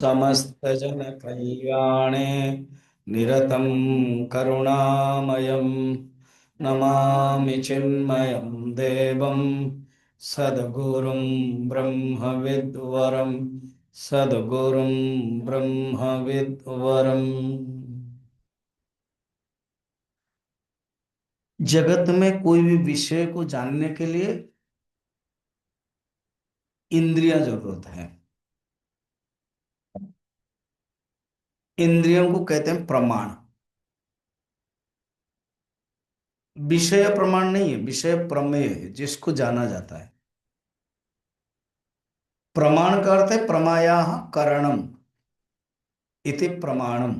समस्तजन कल्याणे निरतं करुणामयं नमामि चिन्मयं देवं सद्गुरुं ब्रह्मविद्वरं सद्गुरुं ब्रह्मविद्वरम्। जगत में कोई भी विषय को जानने के लिए इंद्रियां जरूरत है। इंद्रियों को कहते हैं प्रमाण। विषय प्रमाण नहीं है, विषय प्रमेय है जिसको जाना जाता है। प्रमाण का अर्थ है प्रमायाः करणम इति प्रमाणम।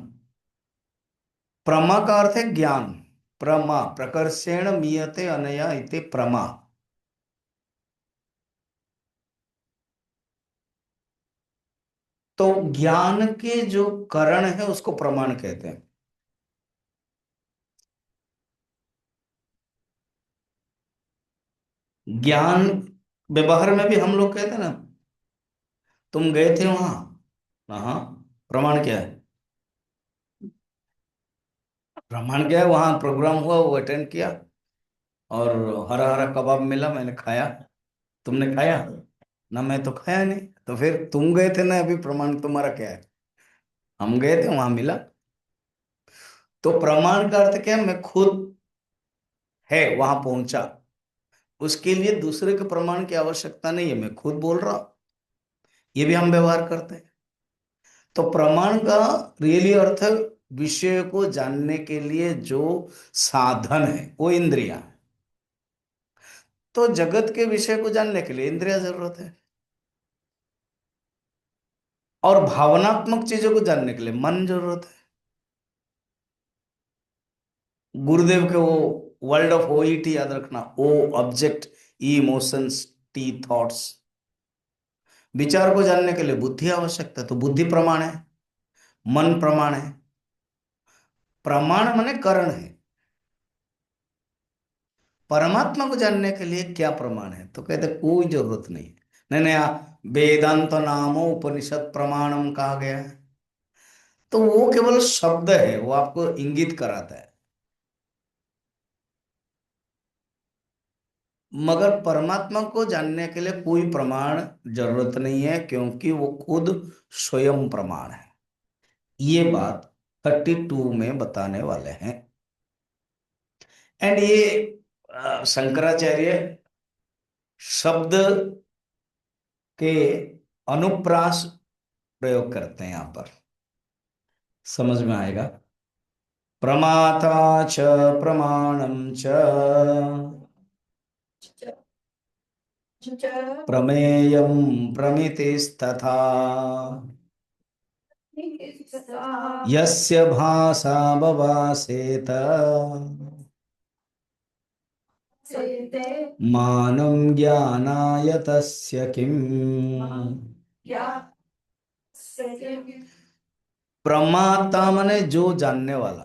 प्रमा का अर्थ है ज्ञान। प्रमा प्रकर्षेण मीयते अनया इति प्रमा। तो ज्ञान के जो करण है उसको प्रमाण कहते हैं। ज्ञान व्यवहार में भी हम लोग कहते हैं ना, तुम गए थे वहां। हाँ, प्रमाण क्या है? प्रमाण क्या है? वहां प्रोग्राम हुआ, वो अटेंड किया और हरा हरा कबाब मिला, मैंने खाया। तुमने खाया ना? मैं तो खाया नहीं। तो फिर तुम गए थे ना, अभी प्रमाण तुम्हारा क्या है? हम गए थे, वहां मिला। तो प्रमाण का अर्थ क्या है? मैं खुद है वहां पहुंचा। उसके लिए दूसरे के प्रमाण की आवश्यकता नहीं है, मैं खुद बोल रहा हूं। ये भी हम व्यवहार करते हैं। तो प्रमाण का रियली अर्थ है विषय को जानने के लिए जो साधन है वो इंद्रियां है। तो जगत के विषय को जानने के लिए इंद्रिया जरूरत है। और भावनात्मक चीजों को जानने के लिए मन जरूरत है। गुरुदेव के वो वर्ल्ड ऑफ ओईटी याद रखना। ओ ऑब्जेक्ट, ई इमोशंस, टी थॉट्स। विचार को जानने के लिए बुद्धि आवश्यकता है, तो बुद्धि प्रमाण है, मन प्रमाण है। प्रमाण माने करण है। परमात्मा को जानने के लिए क्या प्रमाण है? तो कहते कोई जरूरत नहीं है। नहीं नहीं, वेदांत नामो उपनिषद प्रमाणम कहा गया है। तो वो केवल शब्द है, वो आपको इंगित कराता है। मगर परमात्मा को जानने के लिए कोई प्रमाण जरूरत नहीं है, क्योंकि वो खुद स्वयं प्रमाण है। ये बात 32 में बताने वाले हैं। एंड ये शंकराचार्य शब्द के अनुप्रास प्रयोग करते हैं यहां पर। समझ में आएगा। प्रमाता च प्रमाणम च प्रमेयं प्रमितिस्तथा यस्य भाषा ववासेत मानं ज्ञानाय तस्य किम्। प्रमाता माने जो जानने वाला।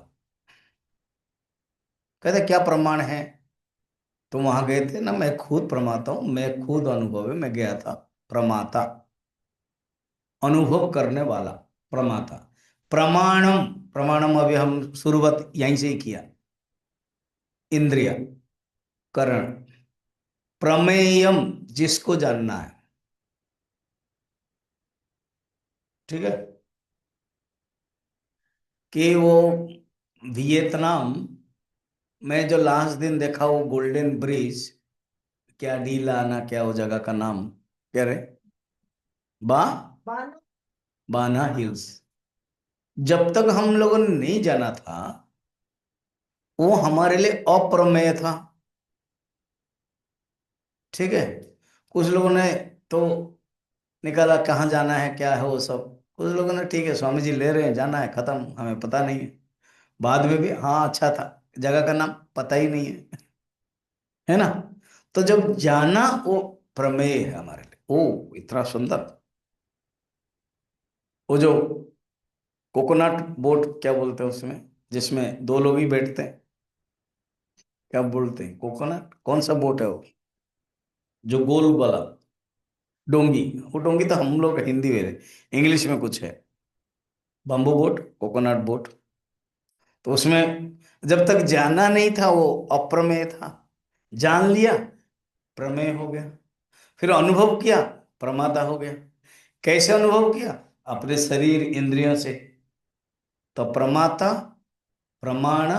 कहते क्या प्रमाण है? तुम वहां गए थे ना, मैं खुद प्रमाता हूं, मैं खुद अनुभव में गया था। प्रमाता अनुभव करने वाला, प्रमाता। प्रमाणम, प्रमाणम अभी हम शुरुआत यहीं से ही किया। इंद्रिय, करण। प्रमेयम जिसको जानना है। ठीक है। कि वो वियतनाम में जो लास्ट दिन देखा वो गोल्डन ब्रिज, क्या डीला ना क्या वो जगह का नाम क्या रे? बा बाना हिल्स। जब तक हम लोगों ने नहीं जाना था, वो हमारे लिए अप्रमेय था। ठीक है। कुछ लोगों ने तो निकाला कहाँ जाना है क्या है वो सब। कुछ लोगों ने ठीक है स्वामी जी ले रहे हैं, जाना है, खत्म, हमें पता नहीं है। बाद में भी हाँ अच्छा था, जगह का नाम पता ही नहीं है ना? तो जब जाना वो प्रमेय है हमारे लिए। ओ इतना सुंदर। वो जो कोकोनट बोट क्या बोलते हैं उसमें, जिसमें दो लोग ही बैठते हैं, क्या बोलते हैं? कोकोनट कौन सा बोट है वो जो गोल वाला? डोंगी। वो डोंगी तो हम लोग हिंदी में, इंग्लिश में कुछ है, बम्बू बोट, कोकोनट बोट। तो उसमें जब तक जाना नहीं था वो अप्रमेय था, जान लिया प्रमेय हो गया, फिर अनुभव किया प्रमाता हो गया। कैसे अनुभव किया? अपने शरीर इंद्रियों से। तो प्रमाता, प्रमाण,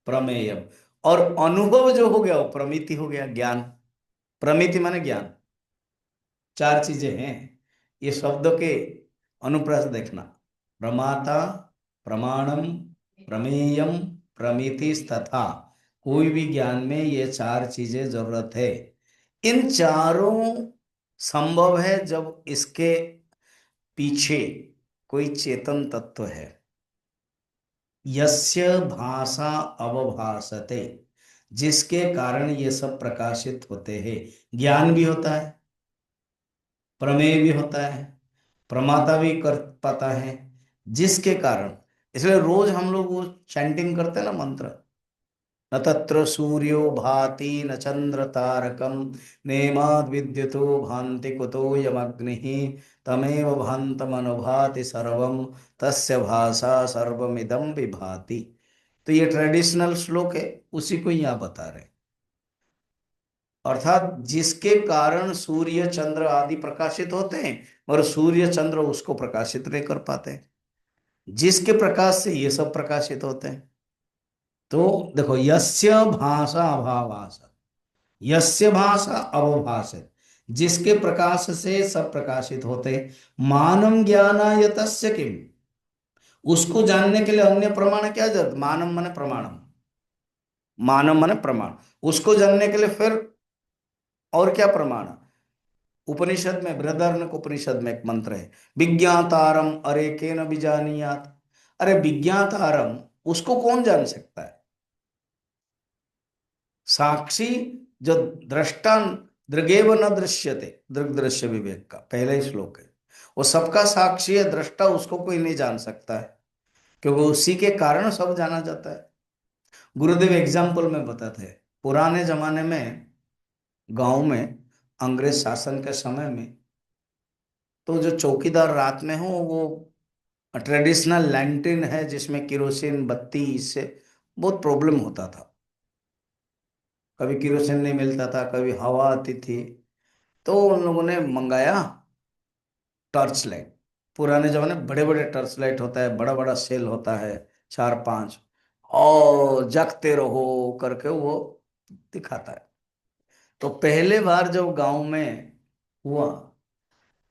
प्रमेय, और अनुभव जो हो गया वो प्रमिति हो गया, ज्ञान। प्रमिति माने ज्ञान। चार चीजें हैं ये शब्दों के अनुप्रास देखना। प्रमाता, प्रमाणम, प्रमेयम, प्रमिति तथा। कोई भी ज्ञान में ये चार चीजें जरूरत है। इन चारों संभव है जब इसके पीछे कोई चेतन तत्व है। यस्य भाषा अवभासते, जिसके कारण ये सब प्रकाशित होते हैं। ज्ञान भी होता है, प्रमेय भी होता है, प्रमाता भी कर पाता है, जिसके कारण। इसलिए रोज हम लोग वो चैंटिंग करते हैं ना मंत्र, न तत्र सूर्यो भाति न चंद्र तारकम, नेमाद विद्युतो भांति कुतो यमग्निः, तमेव भान्तमनुभाति सर्वम, तस्य भाषा सर्वमिदं विभाति। तो ये ट्रेडिशनल श्लोक है, उसी को यहाँ बता रहे हैं। अर्थात जिसके कारण सूर्य चंद्र आदि प्रकाशित होते हैं, और सूर्य चंद्र उसको प्रकाशित नहीं कर पाते, जिसके प्रकाश से ये सब प्रकाशित होते हैं। तो देखो, यस्य भाषा अभावास, यस्य भाषा अवभाषित, जिसके प्रकाश से सब प्रकाशित होते। मानम ज्ञानाय तस्य किम, उसको जानने के लिए अन्य प्रमाण क्या जरूरत? मानम माने प्रमाणम, मानम माने प्रमाण। उसको जानने के लिए फिर और क्या प्रमाण? उपनिषद में, बृहदारण्यक उपनिषद में एक मंत्र है, विज्ञातारम अरे केन विजानीयात। अरे विज्ञातारम, उसको कौन जान सकता है? साक्षी, जो दृष्टा, दृगेव न दृश्यते, दृग दृश्य विवेक का पहला ही श्लोक है। वो सबका साक्षी है, दृष्टा, उसको कोई नहीं जान सकता है, क्योंकि उसी के कारण सब जाना जाता है। गुरुदेव एग्जाम्पल में बताते हैं, पुराने जमाने में गांव में अंग्रेज शासन के समय में, तो जो चौकीदार रात में हो वो ट्रेडिशनल लैंटर्न है जिसमें केरोसिन बत्ती, इससे बहुत प्रॉब्लम होता था। कभी केरोसिन नहीं मिलता था, कभी हवा आती थी। तो उन लोगों ने मंगाया टॉर्च लाइट। पुराने जमाने में बड़े बड़े टॉर्च लाइट होता है, बड़ा बड़ा सेल होता है, चार पांच, और जगते रहो करके वो दिखाता है। तो पहले बार जब गांव में हुआ,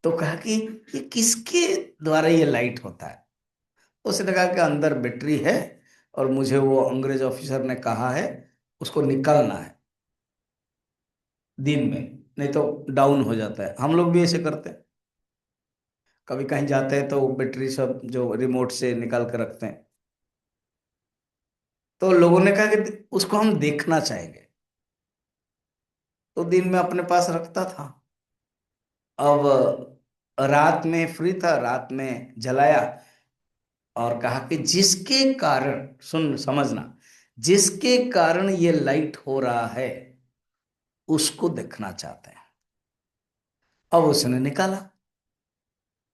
तो कहा कि ये किसके द्वारा ये लाइट होता है। उसने कहा कि अंदर बैटरी है, और मुझे वो अंग्रेज ऑफिसर ने कहा है उसको निकालना है दिन में, नहीं तो डाउन हो जाता है। हम लोग भी ऐसे करते हैं, कभी कहीं जाते हैं तो बैटरी सब जो रिमोट से निकाल कर रखते हैं। तो लोगों ने कहा कि उसको हम देखना चाहेंगे, तो दिन में अपने पास रखता था। अब रात में फ्री था, रात में जलाया, और कहा कि जिसके कारण, सुन समझना, जिसके कारण ये लाइट हो रहा है उसको देखना चाहते हैं। अब उसने निकाला,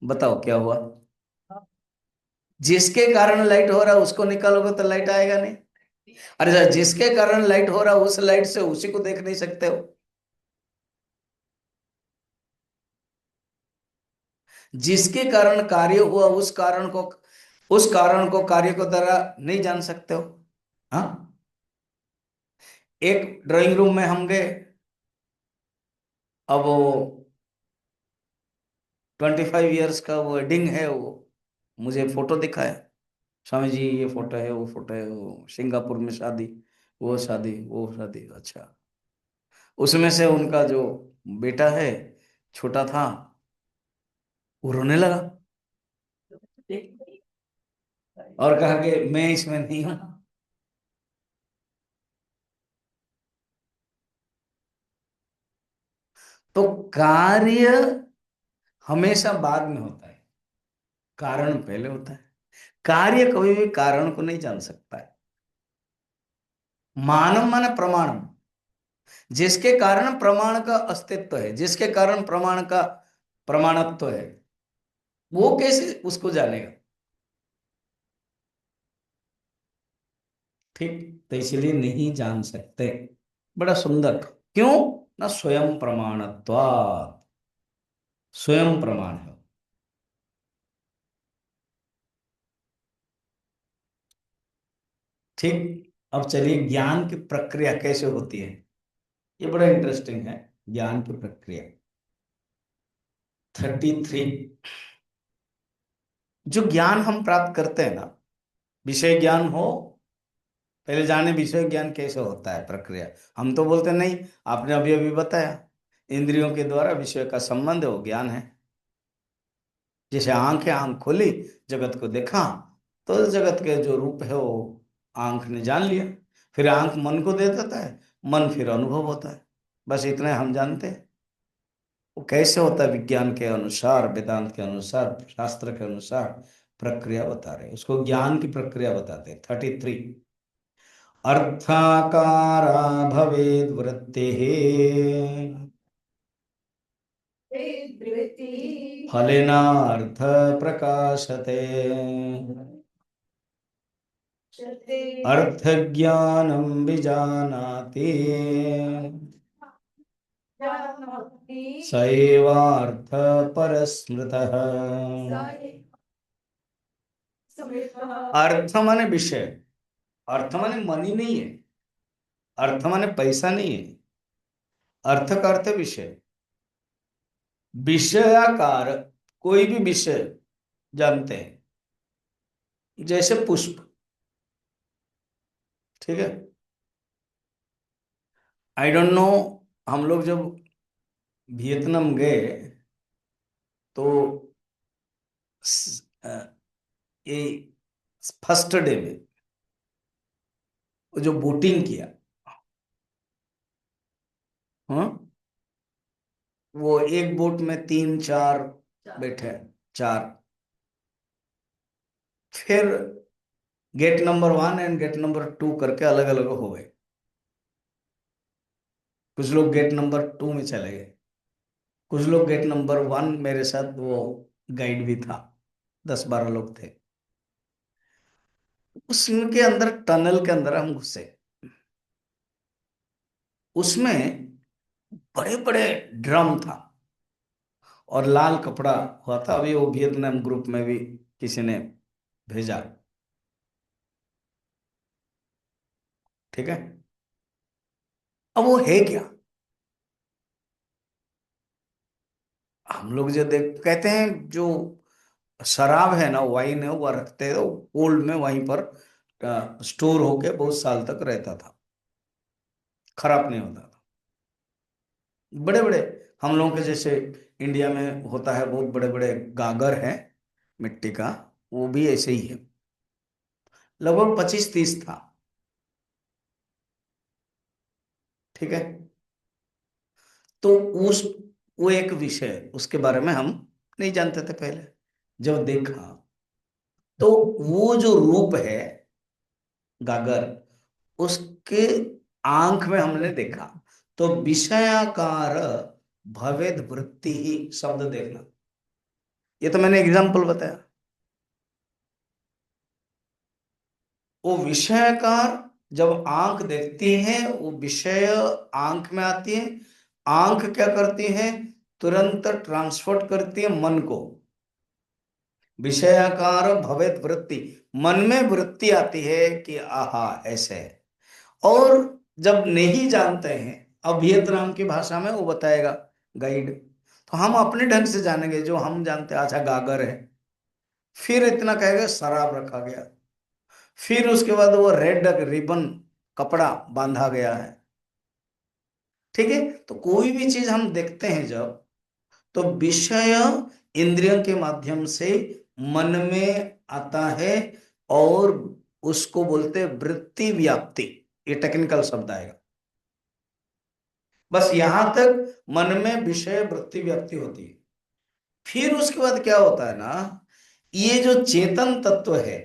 बताओ क्या हुआ? जिसके कारण लाइट हो रहा है उसको निकालोगे तो लाइट आएगा नहीं। अरे जिसके कारण लाइट हो रहा है उस लाइट से उसी को देख नहीं सकते हो। जिसके कारण कार्य हुआ उस कारण को कार्य को द्वारा नहीं जान सकते हो। हाँ, एक ड्राइंग रूम में हम गए, अब वो 25 ईयर्स का वो वेडिंग है, वो मुझे फोटो दिखाया, स्वामी जी ये फोटो है, वो फोटो है, वो सिंगापुर में शादी, वो शादी, वो शादी। अच्छा, उसमें से उनका जो बेटा है, छोटा था, वो रोने लगा और कहा कि मैं इसमें नहीं हूं। तो कार्य हमेशा बाद में होता है, कारण पहले होता है। कार्य कभी भी कारण को नहीं जान सकता है। मानव माने प्रमाण, जिसके कारण प्रमाण का अस्तित्व है, जिसके कारण प्रमाण का प्रमाणत्व है, वो कैसे उसको जानेगा? ठीक, तो इसलिए नहीं जान सकते। बड़ा सुंदर। क्यों? ना स्वयं प्रमाणत्वात्, स्वयं प्रमाण है। ठीक, अब चलिए ज्ञान की प्रक्रिया कैसे होती है, ये बड़ा इंटरेस्टिंग है। ज्ञान की प्रक्रिया 33। जो ज्ञान हम प्राप्त करते हैं ना, विषय ज्ञान हो, पहले जाने विषय ज्ञान कैसे होता है, प्रक्रिया। हम तो बोलते नहीं, आपने अभी अभी बताया, इंद्रियों के द्वारा विषय का संबंध है, वो ज्ञान है। जैसे आंख है, आंख खोली, जगत को देखा, तो जगत के जो रूप है वो आंख ने जान लिया। फिर आंख मन को दे देता है, मन फिर अनुभव होता है। बस इतने हम जानते हैं। वो कैसे होता है, विज्ञान के अनुसार, वेदांत के अनुसार, शास्त्र के अनुसार प्रक्रिया बता रहे, उसको ज्ञान की प्रक्रिया बताते हैं। 33। अर्थाकारा भवेद वृत्ति फलेनार्थ प्रकाशते अर्थ ज्ञानम विजानाति स एवार्थ परस्मृतः। अर्थ माने विषय, अर्थ माने मनी नहीं है, अर्थ माने पैसा नहीं है, अर्थ का अर्थ है विषय। विषयाकार कोई भी विषय जानते हैं, जैसे पुष्प। ठीक है, आई डोंट नो, हम लोग जब वियतनाम गए तो ये फर्स्ट डे में वो जो बोटिंग किया, हाँ, वो एक बोट में तीन चार बैठे, चार। फिर gate number 1 and gate number 2 करके अलग अलग हो गए। कुछ लोग गेट नंबर 2 में चले गए, कुछ लोग गेट नंबर 1, मेरे साथ वो गाइड भी था, 10-12 लोग थे। उसके अंदर, टनल के अंदर हम घुसे। उसमें बड़े बड़े ड्रम था और लाल कपड़ा हुआ था। अभी वो वियतनाम ग्रुप में भी किसी ने भेजा। ठीक है, अब वो है क्या? हम लोग जो देख कहते हैं, जो शराब है ना, वाइन है, वो रखते हैं कोल्ड में, वहीं पर स्टोर होके बहुत साल तक रहता था, खराब नहीं होता था। बड़े बड़े, हम लोगों के जैसे इंडिया में होता है, बहुत बड़े बड़े गागर हैं मिट्टी का, वो भी ऐसे ही है। लगभग 25-30 था। ठीक है, तो उस वो एक विषय, उसके बारे में हम नहीं जानते थे पहले। जब देखा तो वो जो रूप है गागर, उसके आंख में हमने देखा, तो विषयाकार भवेद वृत्ति ही शब्द देखना, ये तो मैंने एग्जाम्पल बताया। वो विषयाकार, जब आंख देखती है, वो विषय आंख में आती है, आंख क्या करती है, तुरंत ट्रांसफर करती है मन को। विषयाकार भवेत वृत्ति, मन में वृत्ति आती है कि आहा ऐसे है। और जब नहीं जानते हैं, अब वियतनाम की भाषा में वो बताएगा गाइड, तो हम अपने ढंग से जानेंगे, जो हम जानते हैं, अच्छा गागर है, फिर इतना कहेगा शराब रखा गया, फिर उसके बाद वो रेड रिबन कपड़ा बांधा गया है। ठीक है, तो कोई भी चीज हम देखते हैं जब, तो विषय इंद्रियों के माध्यम से मन में आता है, और उसको बोलते हैं वृत्ति व्याप्ति। ये टेक्निकल शब्द आएगा। बस यहां तक मन में विषय वृत्ति व्याप्ति होती है। फिर उसके बाद क्या होता है ना, ये जो चेतन तत्व है,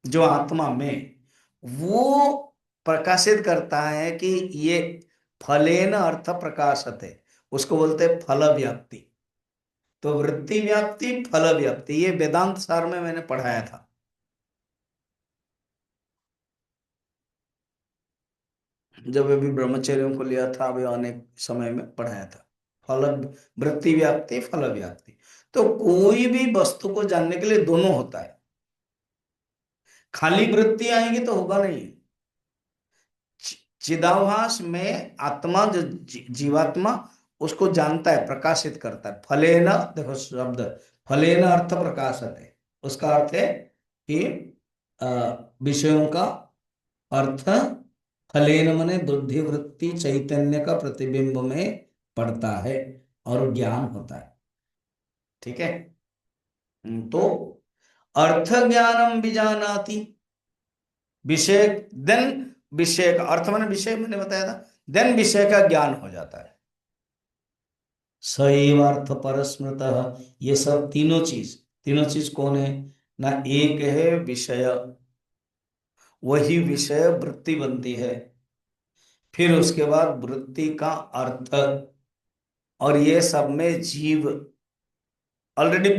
जो आत्मा में, वो प्रकाशित करता है कि ये फलेन अर्थ प्रकाशते, उसको बोलते हैं फल व्याप्ति। तो वृत्ति व्याप्ति फल व्याप्ति, ये वेदांत सार में मैंने पढ़ाया था। जब अभी ब्रह्मचर्यों को लिया था, अभी अनेक समय में पढ़ाया था। फल, वृत्ति व्याप्ति फल व्याप्ति। तो कोई भी वस्तु को जानने के लिए दोनों होता है। खाली वृत्ति आएंगी तो होगा नहीं। चिदाभास में आत्मा जो जीवात्मा उसको जानता है, प्रकाशित करता है। फलेन, देखो शब्द, फलेन अर्थ प्रकाशत है। उसका अर्थ है कि अ, विषयों का अर्थ फलेन मने बुद्धि वृत्ति चैतन्य का प्रतिबिंब में पड़ता है और ज्ञान होता है। ठीक है। तो अर्थ ज्ञानम विजानाति, विषय, देन विषय का अर्थ मैंने विषय मैंने बताया था, देन विषय का ज्ञान हो जाता है। सैव अर्थ परस्मृत, ये सब तीनों चीज कौन है ना? एक है विषय, वही विषय वृत्ति बनती है, फिर उसके बाद वृत्ति का अर्थ, और ये सब में जीव ऑलरेडी,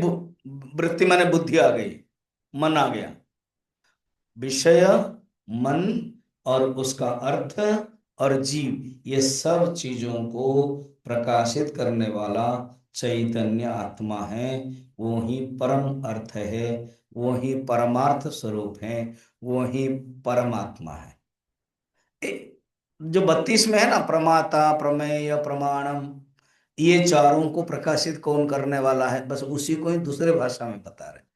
वृत्ति माने बुद्धि आ गई, मन आ गया, विषय, मन और उसका अर्थ और जीव, ये सब चीजों को प्रकाशित करने वाला चैतन्य आत्मा है। वो ही परम अर्थ है, वो ही परमार्थ स्वरूप है, वो ही परमात्मा है। जो 32 में है ना, प्रमाता प्रमेय प्रमाणम, ये चारों को प्रकाशित कौन करने वाला है, बस उसी को ही दूसरे भाषा में बता रहे।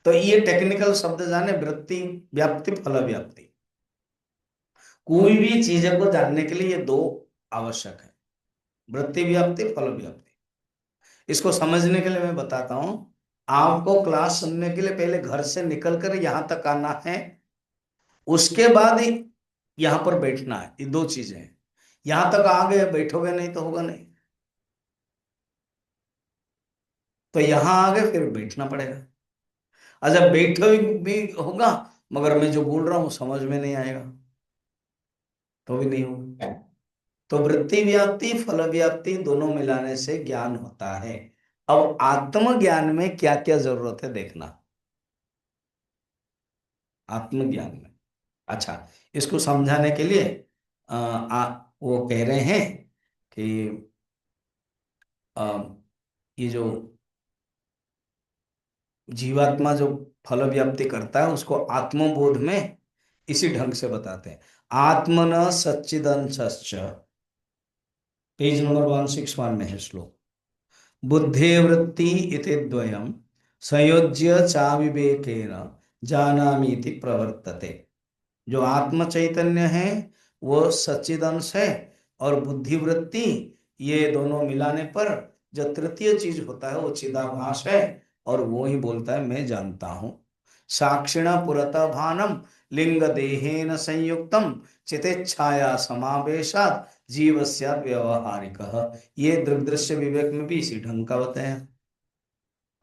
तो ये टेक्निकल शब्द जाने, वृत्ति व्याप्ति फल व्याप्ति। कोई भी चीज को जानने के लिए ये दो आवश्यक है, वृत्ति व्याप्ति फल व्याप्ति। इसको समझने के लिए मैं बताता हूं। आपको क्लास सुनने के लिए पहले घर से निकलकर यहां तक आना है, उसके बाद ही यहां पर बैठना है। ये दो चीजें हैं। यहां तक आ गए, बैठोगे नहीं तो होगा नहीं। तो यहां आ गए फिर बैठना पड़ेगा। अच्छा, बैठो भी होगा, मगर मैं जो बोल रहा हूं समझ में नहीं आएगा तो भी नहीं होगा। तो वृत्ति व्याप्ति फल व्याप्ति दोनों मिलाने से ज्ञान होता है। अब आत्मज्ञान में क्या क्या जरूरत है देखना। आत्मज्ञान में, अच्छा, इसको समझाने के लिए वो कह रहे हैं कि आ, ये जो जीवात्मा जो फल व्याप्ति करता है उसको आत्मबोध में इसी ढंग से बताते हैं। आत्मन सच्चिदंश, पेज नंबर 161 में है श्लोक। बुद्धिवृत्ति इति द्वयम् संयोज्य चाविवेकेन जानामीति प्रवर्तते। जो आत्म चैतन्य है वो सच्चिदंश है, और बुद्धिवृत्ति, ये दोनों मिलाने पर जो तृतीय चीज होता है वो चिदाभास है, और वो ही बोलता है मैं जानता हूं। साक्षिणा पुरतः भानम लिंग देहेन संयुक्तम चितेच्छाया समावेशात जीवस्य व्यवहारिकः। ये दृग्दृश्य विवेक में भी इसी ढंग का बताया।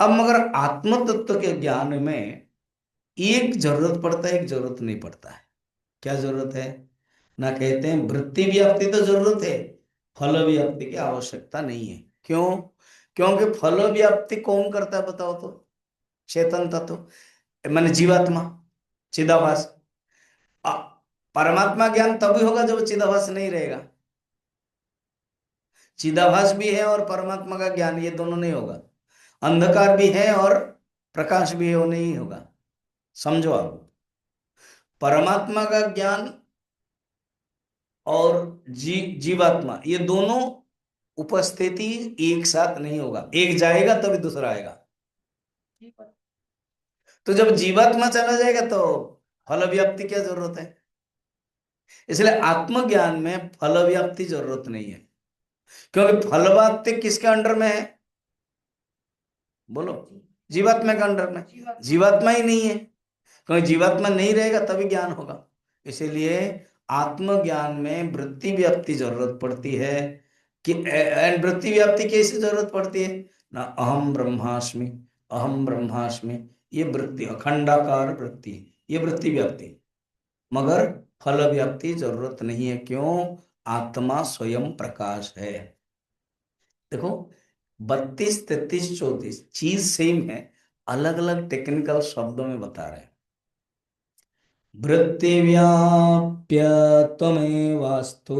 अब मगर आत्म तत्व के ज्ञान में एक जरूरत पड़ता है, एक जरूरत नहीं पड़ता है। क्या जरूरत है ना? कहते हैं वृत्ति व्याप्ति तो जरूरत है, फल व्याप्ति की आवश्यकता नहीं है। क्यों? क्योंकि फल व्याप्ति कौन करता है बताओ तो? चेतन तत्व माने जीवात्मा, चिदाभास। अ, परमात्मा ज्ञान तभी होगा जब चिदाभास नहीं रहेगा। चिदाभास भी है और परमात्मा का ज्ञान, ये दोनों नहीं होगा। अंधकार भी है और प्रकाश भी है, वो नहीं होगा। समझो आप, परमात्मा का ज्ञान और जीवात्मा, ये दोनों उपस्थिति एक साथ नहीं होगा। एक जाएगा तभी दूसरा आएगा। तो जब जीवात्मा चला जाएगा तो फल व्याप्ति क्या जरूरत है? इसलिए आत्मज्ञान में फल व्याप्ति जरूरत नहीं है। क्योंकि फल व्याप्ति किसके अंडर में है बोलो? जीवात्मा के अंडर में। जीवात्मा ही नहीं है, क्योंकि जीवात्मा नहीं रहेगा तभी ज्ञान होगा। इसीलिए आत्मज्ञान में वृत्ति व्याप्ति जरूरत पड़ती है। कि वृत्ति व्याप्ति कैसे जरूरत पड़ती है ना? अहम ब्रह्मास्मि, अहम ब्रह्मास्मि, ये वृत्ति अखंडाकार वृत्ति, ये वृत्ति व्याप्ति। मगर फल व्याप्ति जरूरत नहीं है। क्यों? आत्मा स्वयं प्रकाश है। देखो, 32, 33, 34 चीज सेम है, अलग अलग टेक्निकल शब्दों में बता रहे हैं। वृत्तिव्याप्य त्वमेवास्तु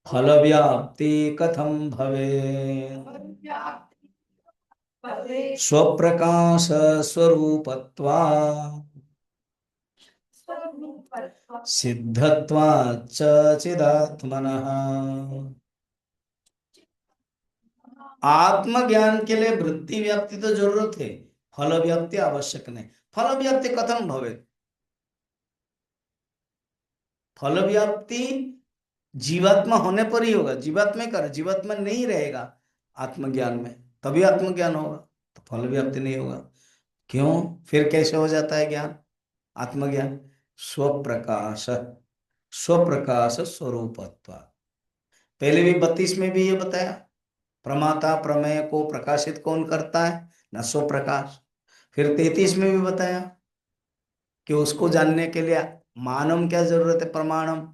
फल व्याप्ति कथम भवे, स्वप्रकाश स्वरूपत्वा सिद्धत्वाच्च चिदात्मनः। आत्मज्ञान के लिए वृत्ति व्याप्ति तो जरूरत है, फल व्याप्ति आवश्यक नहीं। फल व्याप्ति कथम भवे, फल व्याप्ति जीवात्मा होने पर ही होगा। जीवात्मा कर, जीवात्मा नहीं रहेगा आत्मज्ञान में, तभी आत्मज्ञान होगा, तो फल व्याप्ति नहीं होगा। क्यों? फिर कैसे हो जाता है ज्ञान, आत्मज्ञान? स्वप्रकाश, स्वप्रकाश स्वरूपत्व। पहले भी 32 में भी ये बताया, प्रमाता प्रमेय को प्रकाशित कौन करता है? न स्वप्रकाश। फिर 33 में भी बताया कि उसको जानने के लिए मानम क्या जरूरत है, प्रमाणम।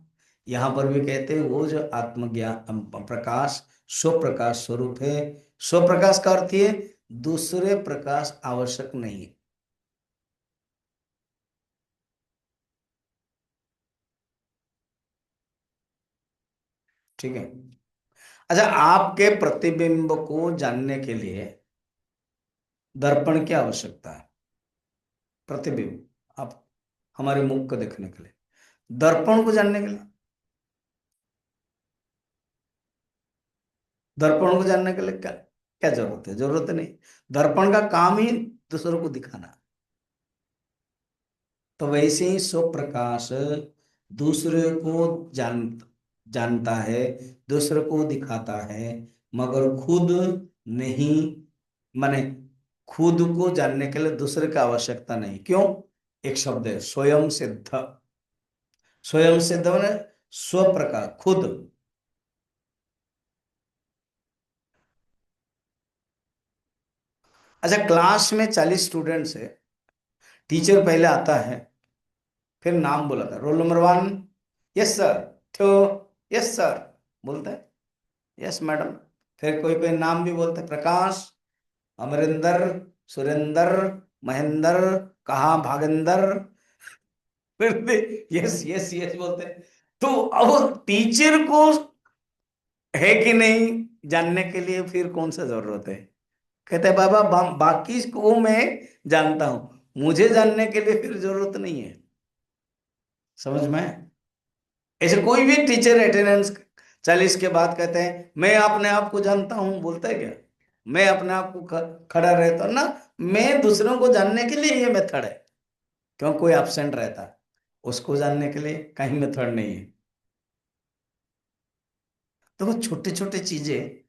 यहां पर भी कहते हैं वो जो आत्मज्ञान प्रकाश स्वप्रकाश स्वरूप है। स्वप्रकाश का अर्थ है दूसरे प्रकाश आवश्यक नहीं है। ठीक है। अच्छा, आपके प्रतिबिंब को जानने के लिए दर्पण की आवश्यकता है। प्रतिबिंब, आप हमारे मुख को देखने के लिए, दर्पण को जानने के लिए, दर्पण को जानने के लिए क्या क्या जरूरत है? जरूरत नहीं। दर्पण का काम ही दूसरों को दिखाना। तो वैसे ही स्वप्रकाश दूसरे को जानता है, दूसरे को दिखाता है, मगर खुद नहीं। माने खुद को जानने के लिए दूसरे की आवश्यकता नहीं। क्यों? एक शब्द है स्वयं सिद्ध। स्वयं सिद्ध माने स्वप्रकाश, खुद। अच्छा, क्लास में 40 स्टूडेंट्स है, टीचर पहले आता है, फिर नाम बोला था, रोल नंबर 1, यस सर, ठो, यस सर, बोलता है, यस मैडम। फिर कोई कोई नाम भी बोलता है, प्रकाश, अमरिंदर, सुरेंदर, महेंद्र, कहा भागेंदर, फिर भी यस यस यस बोलते हैं। तो अब टीचर को है कि नहीं जानने के लिए फिर कौन सा जरूरत है? कहते हैं बाबा बाकी को मैं जानता हूं, मुझे जानने के लिए फिर जरूरत नहीं है। समझ में? ऐसे कोई भी टीचर अटेंडेंस 40 के बाद कहते हैं मैं अपने आप को जानता हूं, बोलता है क्या? मैं अपने आप को खड़ा रहता हूं ना। मैं दूसरों को जानने के लिए ये मेथड है। क्यों? कोई एब्सेंट रहता है, उसको जानने के लिए कहीं मेथड नहीं है। तो वो छोटे छोटे चीजें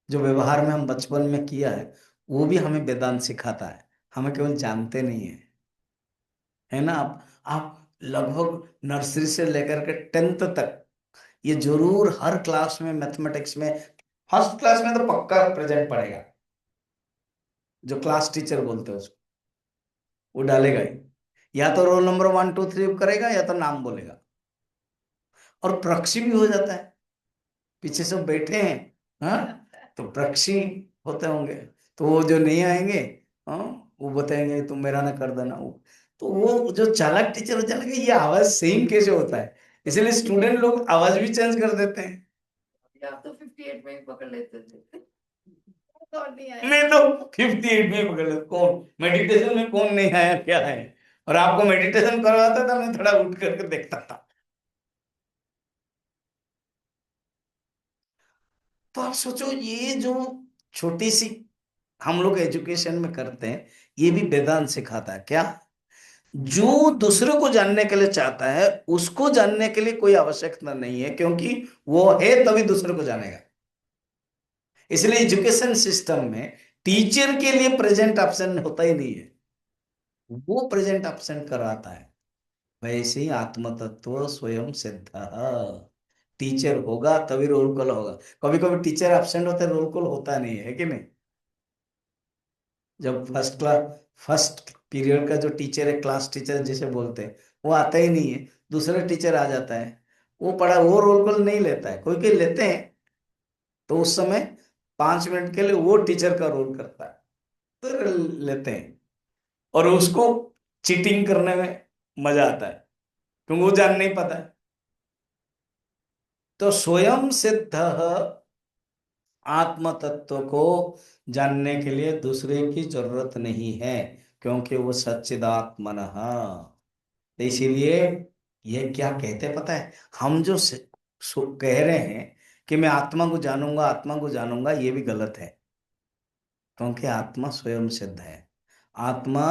जो व्यवहार में हम बचपन में किया है, वो भी हमें वेदांत सिखाता है। हमें केवल जानते नहीं है, है ना? आप लगभग नर्सरी से लेकर के 10th तक ये जरूर हर क्लास में मैथमेटिक्स में फर्स्ट क्लास में तो पक्का प्रेजेंट पड़ेगा। जो क्लास टीचर बोलते हैं उसको, वो डालेगा ही। या तो रोल नंबर 1 2 3 करेगा, या तो नाम बोलेगा। और प्रक्षी भी हो जाता है, पीछे सब बैठे हैं, हाँ, तो प्रक्षी होते होंगे। तो वो जो नहीं आएंगे, हाँ, वो बताएंगे तुम मेरा ना कर देना वो। तो वो जो चालाक टीचर हो जाएगा, ये आवाज सेम कैसे होता है, इसलिए स्टूडेंट लोग आवाज भी चेंज कर देते हैं। आप तो 58 में ही पकड़ लेते थे, तो नहीं आया। मैं तो 58 में पकड़ लेता। कौन मेडिटेशन में कौन नहीं आया, क्या है? और आपको मेडिटेशन करवाता था, मैं थोड़ा उठ करके देखता था। तो आप सोचो, ये जो छोटी सी हम लोग एजुकेशन में करते हैं, ये भी वेदांत सिखाता है क्या? जो दूसरे को जानने के लिए चाहता है, उसको जानने के लिए कोई आवश्यकता नहीं है, क्योंकि वो है तभी दूसरे को जानेगा। इसलिए एजुकेशन सिस्टम में टीचर के लिए प्रेजेंट ऑप्शन होता ही नहीं है, वो प्रेजेंट ऑप्शन कराता है। वैसे ही आत्म तत्व स्वयं सिद्ध, टीचर होगा तभी रोल कॉल होगा। कभी कभी टीचर एब्सेंट होते, रोल कॉल होता नहीं है कि नहीं? जब फर्स्ट पीरियड का जो टीचर है, क्लास टीचर जिसे बोलते हैं, वो आता ही नहीं है, दूसरा टीचर आ जाता है, वो पढ़ा, वो रोल कॉल नहीं लेता है, कोई कोई लेते हैं, तो उस समय 5 मिनट के लिए वो टीचर का रोल करता है, तो लेते हैं, और उसको चीटिंग करने में मजा आता है, क्योंकि वो जान नहीं पाता है। तो स्वयं सिद्ध आत्म तत्व को जानने के लिए दूसरे की जरूरत नहीं है, क्योंकि वो सच्चिदात्मन है। तो इसीलिए ये क्या कहते हैं पता है, हम जो कह रहे हैं कि मैं आत्मा को जानूंगा, आत्मा को जानूंगा, ये भी गलत है, क्योंकि आत्मा स्वयं सिद्ध है। आत्मा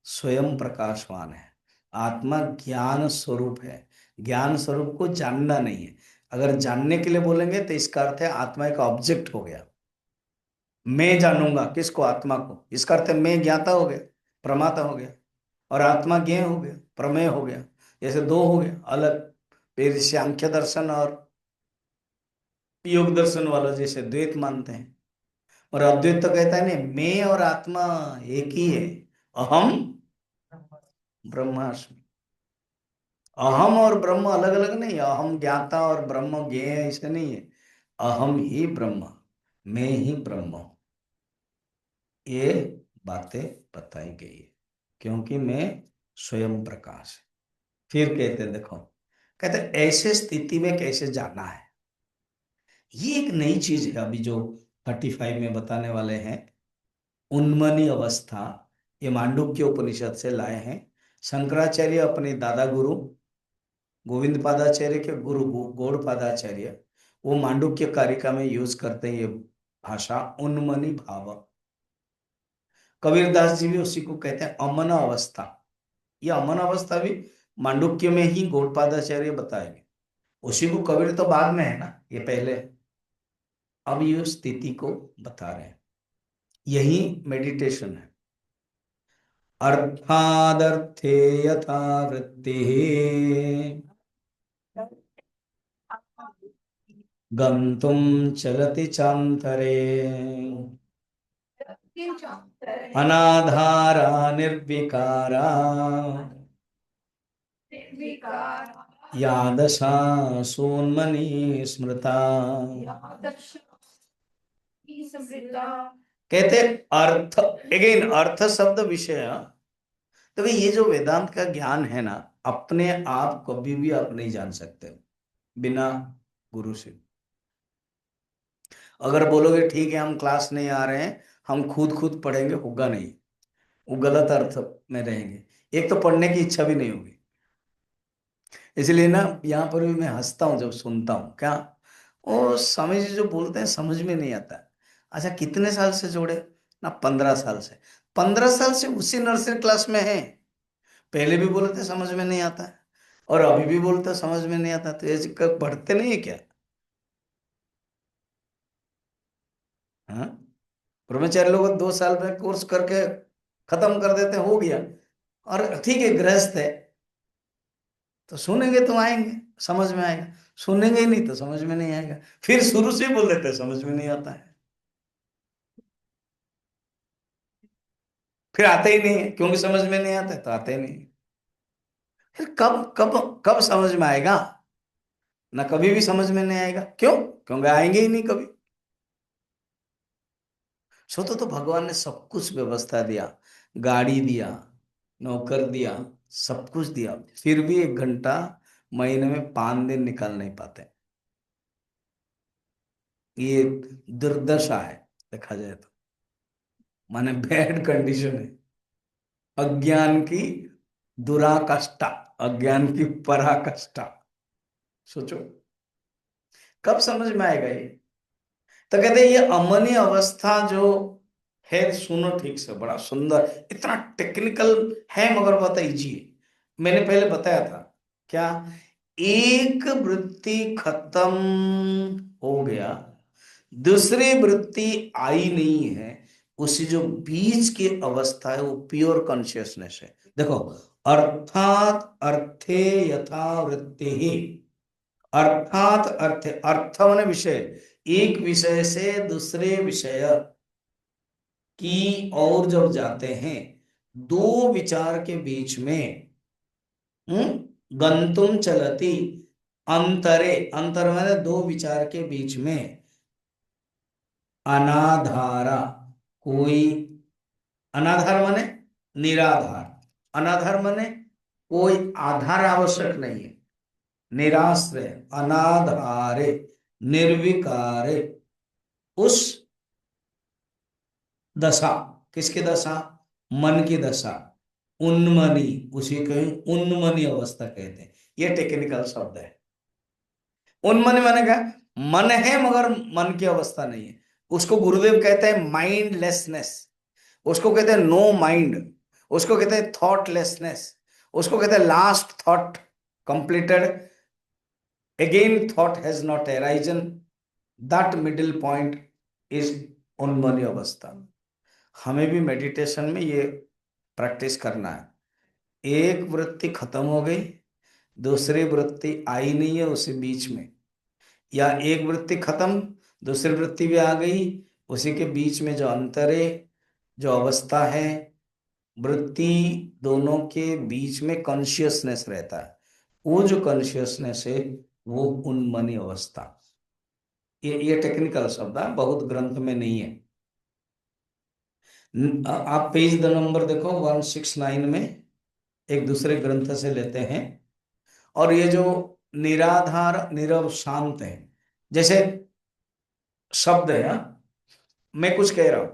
स्वयं प्रकाशवान है। आत्मा ज्ञान स्वरूप है। ज्ञान स्वरूप को जानना नहीं है। अगर जानने के लिए बोलेंगे तो इसका अर्थ है आत्मा एक ऑब्जेक्ट हो गया। मैं जानूंगा किसको? आत्मा को। इसका अर्थ है मैं ज्ञाता हो गया, प्रमाता हो गया, और आत्मा ज्ञेय हो गया, प्रमेय हो गया। जैसे दो हो गया अलग। फिर सांख्य दर्शन और योग दर्शन वाला जैसे द्वैत मानते हैं, और अद्वैत तो कहता है नहीं, मैं और आत्मा एक ही है। अहम ब्रह्मास्मि। अहम और ब्रह्म अलग अलग नहीं है। अहम ज्ञाता और ब्रह्म ज्ञेय ऐसे नहीं है। अहम ही ब्रह्म, मैं ही ब्रह्म हूं। ये बातें बताई गई है, क्योंकि मैं स्वयं प्रकाश है। फिर कहते हैं, देखो, कहते हैं ऐसे स्थिति में कैसे जाना है। ये एक नई चीज है अभी जो 35 में बताने वाले हैं। उन्मनी अवस्था, ये मांडुक्य उपनिषद से लाए हैं। शंकराचार्य अपने दादा गुरु गोविंद पादाचार्य के गुरु गौड़ पादाचार्य, वो मांडुक्य कारिका में यूज करते हैं ये भाषा, उन्मनी भाव। कबीरदास जी भी उसी को कहते हैं अमन अवस्था। ये अमन अवस्था भी मांडुक्य में ही गौड़पादाचार्य बताएंगे। उसी को कबीर तो बाद में है ना, ये पहले। अब ये स्थिति को बता रहे हैं, यही मेडिटेशन है। अर्थादर्थे यथा वृत्ति गंतुम चलति चांतरे अनाधारा निर्विकारा यादशा सोन्मनी स्मृता। कहते अर्थ, अगेन अर्थ शब्द विषय। तो भाई ये जो वेदांत का ज्ञान है ना, अपने आप कभी भी आप नहीं जान सकते बिना गुरु से। अगर बोलोगे ठीक है हम क्लास नहीं आ रहे हैं, हम खुद खुद पढ़ेंगे, होगा नहीं। वो गलत अर्थ में रहेंगे। एक तो पढ़ने की इच्छा भी नहीं होगी। इसलिए ना यहाँ पर भी मैं हंसता हूँ जब सुनता हूँ, क्या वो स्वामी जी जो बोलते हैं समझ में नहीं आता। अच्छा कितने साल से जोड़े? ना 15 साल से। 15 साल से उसी नर्सरी क्लास में है। पहले भी बोलते समझ में नहीं आता है, और अभी भी बोलते समझ में नहीं आता, तो ऐसे पढ़ते नहीं है क्या? हाँ, ब्रह्मचारी लोग 2 साल में कोर्स करके खत्म कर देते हैं, हो गया। और ठीक है गृहस्थ है, तो सुनेंगे तो आएंगे, समझ में आएगा। सुनेंगे ही नहीं तो समझ में नहीं आएगा। फिर शुरू से ही बोल देते हैं समझ में नहीं आता है, फिर आते ही नहीं है, क्योंकि समझ में नहीं आता है तो आते ही नहीं है। फिर कब कब कब समझ में आएगा? ना कभी भी समझ में नहीं आएगा। क्यों? क्योंकि आएंगे ही नहीं कभी। सो तो भगवान ने सब कुछ व्यवस्था दिया, गाड़ी दिया, नौकर दिया, सब कुछ दिया, फिर भी 1 घंटा महीने में 5 दिन निकाल नहीं पाते। ये दुर्दशा है, देखा जाए तो। माने बैड कंडीशन है। अज्ञान की दुराकाष्ठा, अज्ञान की पराकाष्ठा। सोचो कब समझ में आएगा ये। तो कहते हैं ये अमनी अवस्था जो है, सुनो ठीक से, बड़ा सुंदर, इतना टेक्निकल है मगर बहुत इजी है। मैंने पहले बताया था क्या, एक वृत्ति खत्म हो गया, दूसरी वृत्ति आई नहीं है, उसी जो बीच की अवस्था है वो प्योर कॉन्शियसनेस है। देखो, अर्थात अर्थे यथा वृत्ति ही। अर्थात अर्थ, अर्थ माने विषय, एक विषय से दूसरे विषय की ओर जब जाते हैं, दो विचार के बीच में गंतुम चलती, अंतरे, अंतर माने दो विचार के बीच में, अनाधारा, कोई, अनाधार माने निराधार, अनाधार माने कोई आधार आवश्यक नहीं है, निराश्रय, अनाधारे, निर्विकारे, उस दशा, किसकी दशा, मन की दशा, उन्मनी, उसी को ही उन्मनी अवस्था कहते हैं। ये टेक्निकल शब्द है। उन्मनी माने क्या, मन है मगर मन की अवस्था नहीं है, उसको गुरुदेव कहते हैं माइंडलेसनेस, उसको कहते हैं नो माइंड, उसको कहते हैं थॉटलेसनेस, उसको कहते हैं last thought completed, again thought has not arisen, that middle point is उन्मनी अवस्था। हमें भी मेडिटेशन में ये प्रैक्टिस करना है। एक वृत्ति खत्म हो गई, दूसरी वृत्ति आई नहीं है उसी बीच में, या एक वृत्ति खत्म, दूसरी वृत्ति भी आ गई, उसी के बीच में जो अंतर है, जो अवस्था है, वृत्ति दोनों के बीच में कॉन्शियसनेस रहता है, वो जो कॉन्शियसनेस है वो उन्मनी अवस्था। ये टेक्निकल शब्द है, बहुत ग्रंथ में नहीं है। आप पेज द नंबर देखो 169 में, एक दूसरे ग्रंथ से लेते हैं। और ये जो निराधार नीरव शांत है, जैसे शब्द है, हाँ? मैं कुछ कह रहा हूं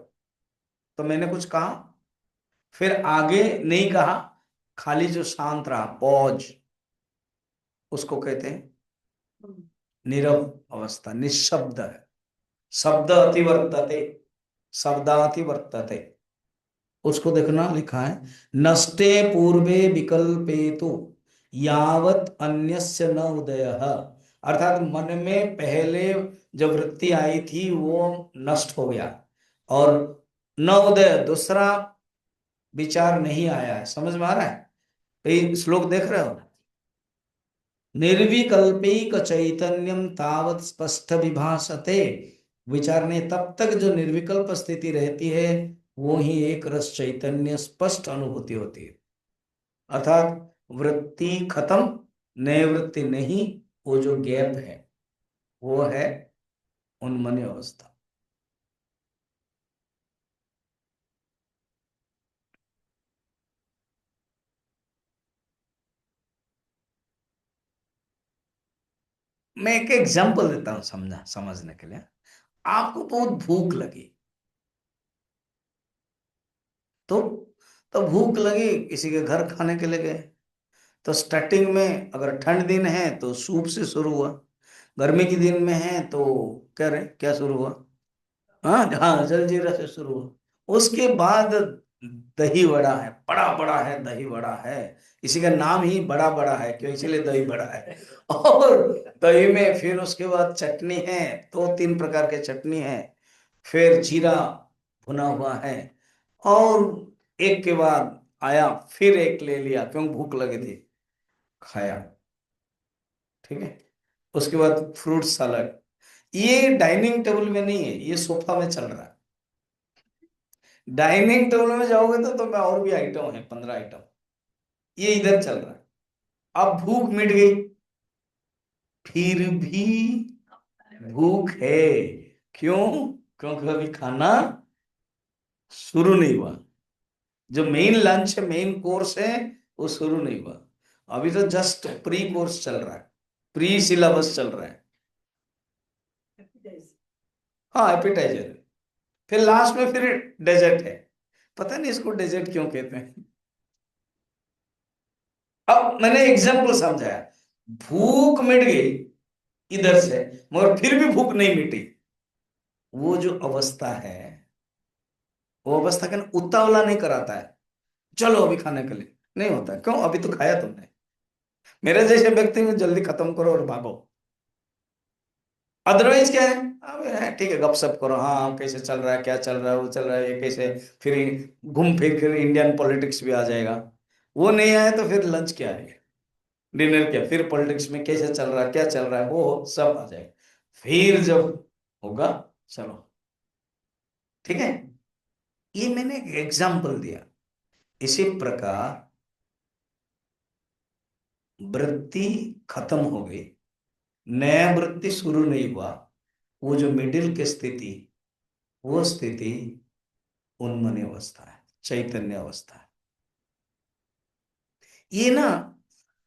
तो मैंने कुछ कहा, फिर आगे नहीं कहा, खाली जो शांत रहा, पॉज, उसको कहते हैं नीरव अवस्था, निशब्द है। शब्द अतिवर्तते, शब्दाति वर्तते, उसको देखना, लिखा है नष्टे पूर्वे विकल्पे तो यावत अन्यस्य न उदयः, अर्थात मन में पहले जो वृत्ति आई थी वो नष्ट हो गया, और न उदय, दूसरा विचार नहीं आया है। समझ में आ रहा है? तो ये श्लोक देख रहे हो, निर्विकल्पैक चैतन्यम तावत स्पष्ट विभासते, विचारने तब तक जो निर्विकल्प स्थिति रहती है वो ही एक रस चैतन्य स्पष्ट अनुभूति होती है। अर्थात वृत्ति खत्म, नई वृत्ति नहीं, वो जो गैप है वो है उन्मनी अवस्था। मैं एक एग्जांपल देता हूं समझा, समझने के लिए। आपको बहुत भूख लगी, तो भूख लगी, किसी के घर खाने के लिए गए, तो स्टार्टिंग में अगर ठंड दिन है तो सूप से शुरू हुआ, गर्मी के दिन में है तो क्या रहे, क्या शुरू हुआ, हाँ हाँ जलजीरा से शुरू हुआ। उसके बाद दही बड़ा है, बड़ा बड़ा है, दही बड़ा है, इसी का नाम ही बड़ा बड़ा है, क्यों, इसीलिए दही बड़ा है। और दही में फिर उसके बाद चटनी है, दो तीन प्रकार के चटनी है, फिर जीरा भुना हुआ है, और एक के बाद आया, फिर एक ले लिया, क्यों, भूख लगी थी, खाया, ठीक है। उसके बाद फ्रूट सलाद। ये डाइनिंग टेबल में नहीं है, ये सोफा में चल रहा है। डाइनिंग टेबल में जाओगे तो मैं और भी आइटम है, 15 आइटम, ये इधर चल रहा है। अब भूख मिट गई, फिर भी भूख है, क्यों, क्योंकि अभी खाना शुरू नहीं हुआ, जो मेन लंच है, मेन कोर्स है, वो शुरू नहीं हुआ, अभी तो जस्ट प्री कोर्स चल रहा है, प्री सिलेबस चल रहा है। हाँ एपिटाइजर, फिर लास्ट में फिर डेजर्ट है, पता नहीं इसको डेजर्ट क्यों कहते हैं। अब मैंने एग्जाम्पल समझाया, भूख मिट गई इधर से, मगर फिर भी भूख नहीं मिटी, वो जो अवस्था है, वो अवस्था का उतावला नहीं कराता है, चलो अभी खाने के लिए, नहीं होता है। क्यों, अभी तो खाया तुमने। मेरे जैसे व्यक्ति को जल्दी खत्म करो और भागो। अदरवाइज क्या है, अब है ठीक है, गपशप करो, हाँ कैसे चल रहा है, क्या चल रहा है, वो चल रहा है, ये कैसे, फिर घूम फिर कर इंडियन पॉलिटिक्स भी आ जाएगा। वो नहीं आया तो फिर लंच क्या है, डिनर क्या, फिर पॉलिटिक्स में कैसे चल रहा है, क्या चल रहा है, वो सब आ जाएगा। फिर जब होगा, चलो ठीक है, ये मैंने एक एग्जाम्पल दिया। इसी प्रकार वृत्ति खत्म हो गई, नया वृत्ति शुरू नहीं हुआ, वो जो मिडिल की स्थिति, वो स्थिति उन्मनी अवस्था है, चैतन्य अवस्था है। ये ना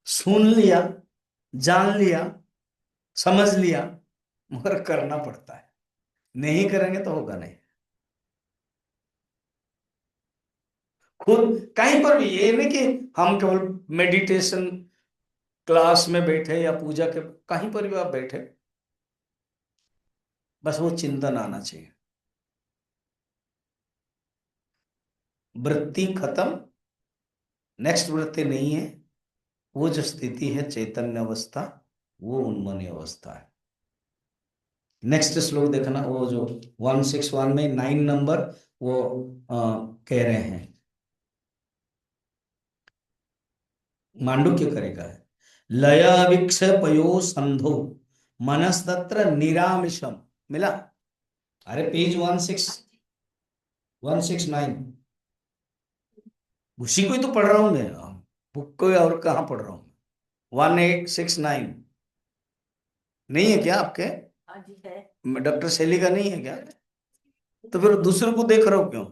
सुन लिया, जान लिया, समझ लिया, मगर करना पड़ता है। नहीं करेंगे तो होगा नहीं। खुद कहीं पर भी ये नहीं कि हम केवल मेडिटेशन क्लास में बैठे या पूजा के, कहीं पर भी आप बैठे, बस वो चिंतन आना चाहिए। वृत्ति खत्म, नेक्स्ट वृत्ति नहीं है, वो जो स्थिति है चैतन्य अवस्था, वो उन्मनी अवस्था है। नेक्स्ट श्लोक देखना, वो जो 161 में 9 नंबर, वो कह रहे हैं, मांडुक्य करेगा है, लय विक्षेपयो संधो मनस्तत्र निरामिषम। मिला? अरे पेज 169, उसी को ही तो पढ़ रहा हूं मैं, बुक को और कहाँ पढ़ रहा हूँ? 1869 नहीं है क्या आपके? हाँ जी है। डॉक्टर शैली का नहीं है क्या? तो फिर दूसरे को देख रहा हो क्यों?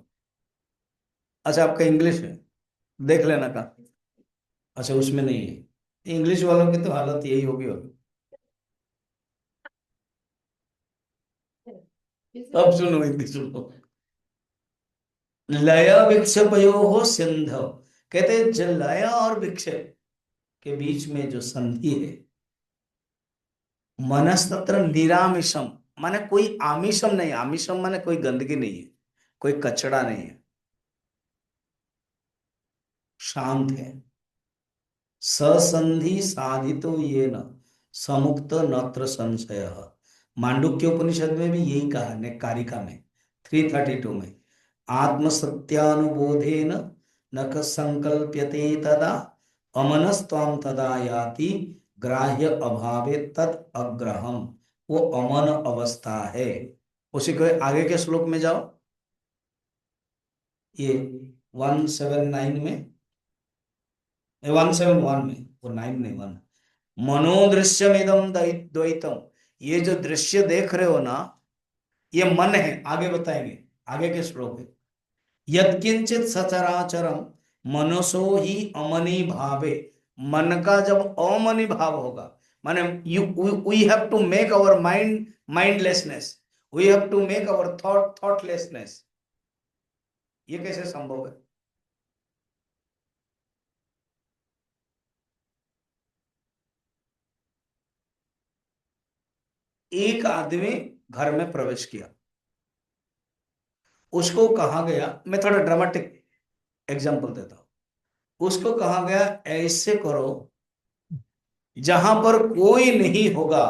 अच्छा आपका इंग्लिश है, देख लेना का। अच्छा उसमें नहीं है, इंग्लिश वालों की तो हालत यही होगी। अब सुनो, हिंदी सुनो। लय विक्षेपयो हो सिंधव, कहते हैं जब लय और विक्षेप के बीच में जो संधि है, मनस्तत्र निरामिषम, माने कोई आमिषम नहीं, आमिषम माने कोई गंदगी नहीं है, कोई कचड़ा नहीं है, शांत है। ससंधि साधितो ये न समुक्त नत्र संशय। मांडुक्य उपनिषद में भी यही कहा ने, कारिका में 332 में, आत्मसत्यानुबोधेन न संकल्प्यते तदा अमनस्त्वाम तदा याति ग्राह्य अभावे तद अग्रहम। वो अमन अवस्था है। उसी को आगे के श्लोक में जाओ, ये 179 में, 171 में, वो 9 नहीं 1, मनोदृश्यम इदम द्वैतम, ये जो दृश्य देख रहे हो ना, ये मन है। आगे बताएंगे, आगे के श्लोक है, यत्किंचित सचराचरम मनसो ही अमनी भावे, मन का जब अमनी भाव होगा, माने you we have to make our mind mindlessness, we have to make our thought thoughtlessness. ये कैसे संभव है? एक आदमी घर में प्रवेश किया, उसको कहा गया, मैं थोड़ा ड्रामेटिक एग्जांपल देता हूं, उसको कहा गया ऐसे करो जहां पर कोई नहीं होगा,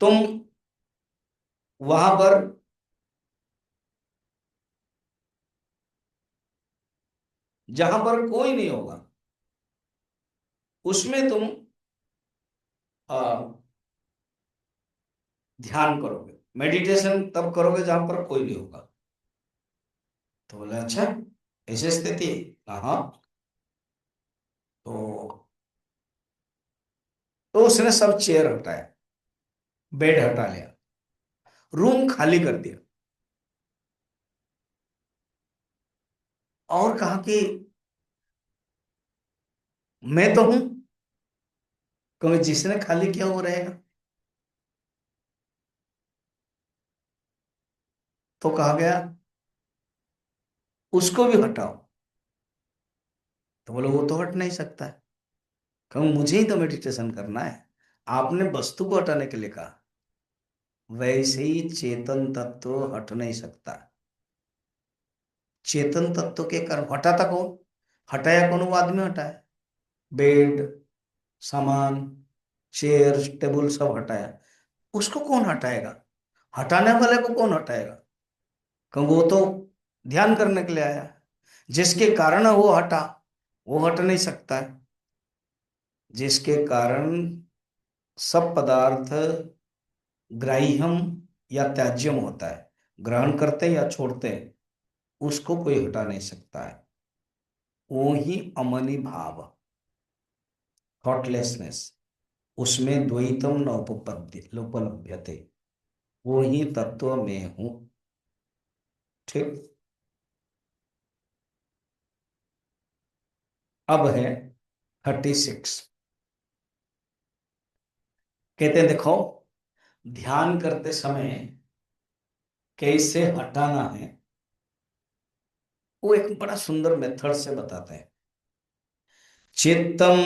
तुम वहां पर, जहां पर कोई नहीं होगा उसमें तुम आ, ध्यान करोगे, मेडिटेशन तब करोगे जहां पर कोई नहीं होगा। तो बोले अच्छा, ऐसी स्थिति? हाँ। तो उसने सब चेयर हटाया, बेड हटा लिया, रूम खाली कर दिया, और कहा कि मैं तो हूं, क्योंकि जिसने खाली किया वो रहेगा। तो कहा गया उसको भी हटाओ। तो बोले वो तो हट नहीं सकता है, क्योंकि मुझे ही तो मेडिटेशन करना है। आपने वस्तु को हटाने के लिए कहा, वैसे ही चेतन तत्व हट नहीं सकता। चेतन तत्व के कारण हटाता कौन? हटाया कौन? वो आदमी हटाया, बेड, सामान, चेयर, टेबल सब हटाया। उसको कौन हटाएगा? हटाने वाले को कौन हटाएगा? क्योंकि वो तो ध्यान करने के लिए आया है। जिसके कारण वो हटा, वो हट नहीं सकता है। जिसके कारण सब पदार्थ ग्राह्यम या त्याज्यम होता है, ग्रहण करते हैं या छोड़ते हैं, उसको कोई हटा नहीं सकता है। वो ही अमनी भाव। थॉटलेसनेस, उसमें द्वैतम न उपलभ्यते, वो ही तत्व में हूं। ठीक। अब है 36। कहते हैं देखो, ध्यान करते समय कैसे हटाना है, वो एक बड़ा सुंदर मेथड से बताते हैं। चित्तम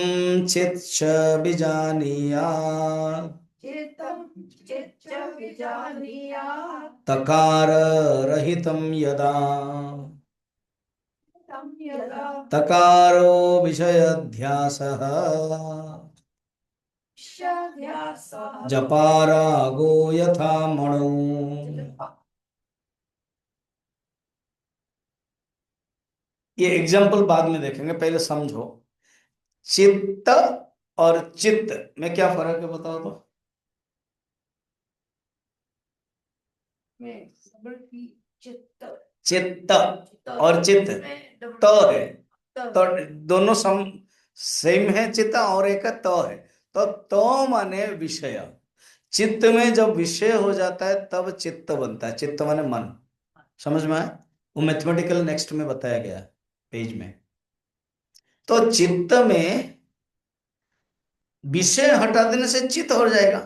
चित्त बीजानीयात्, चित्तं चित्त विजानीयात्, तकार रहितं यदा, तं यदा तकारो विषयध्यासः, शध्यासः जपारागो यथा मणौ। ये एग्जाम्पल बाद में देखेंगे, पहले समझो। चित्त और चित्त में क्या फर्क है बताओ तो। में डबल टी चित्त चित्त और चित्त तो है, तो दोनों सम सेम है। चित्त और एक तो है। तो माने विषय। चित्त में जब विषय हो जाता है तब चित्त बनता है। चित्त माने मन। समझ में आया? वो मैथमेटिकल नेक्स्ट में बताया गया है पेज में। तो चित्त में विषय हटा देने से चित्त हो जाएगा।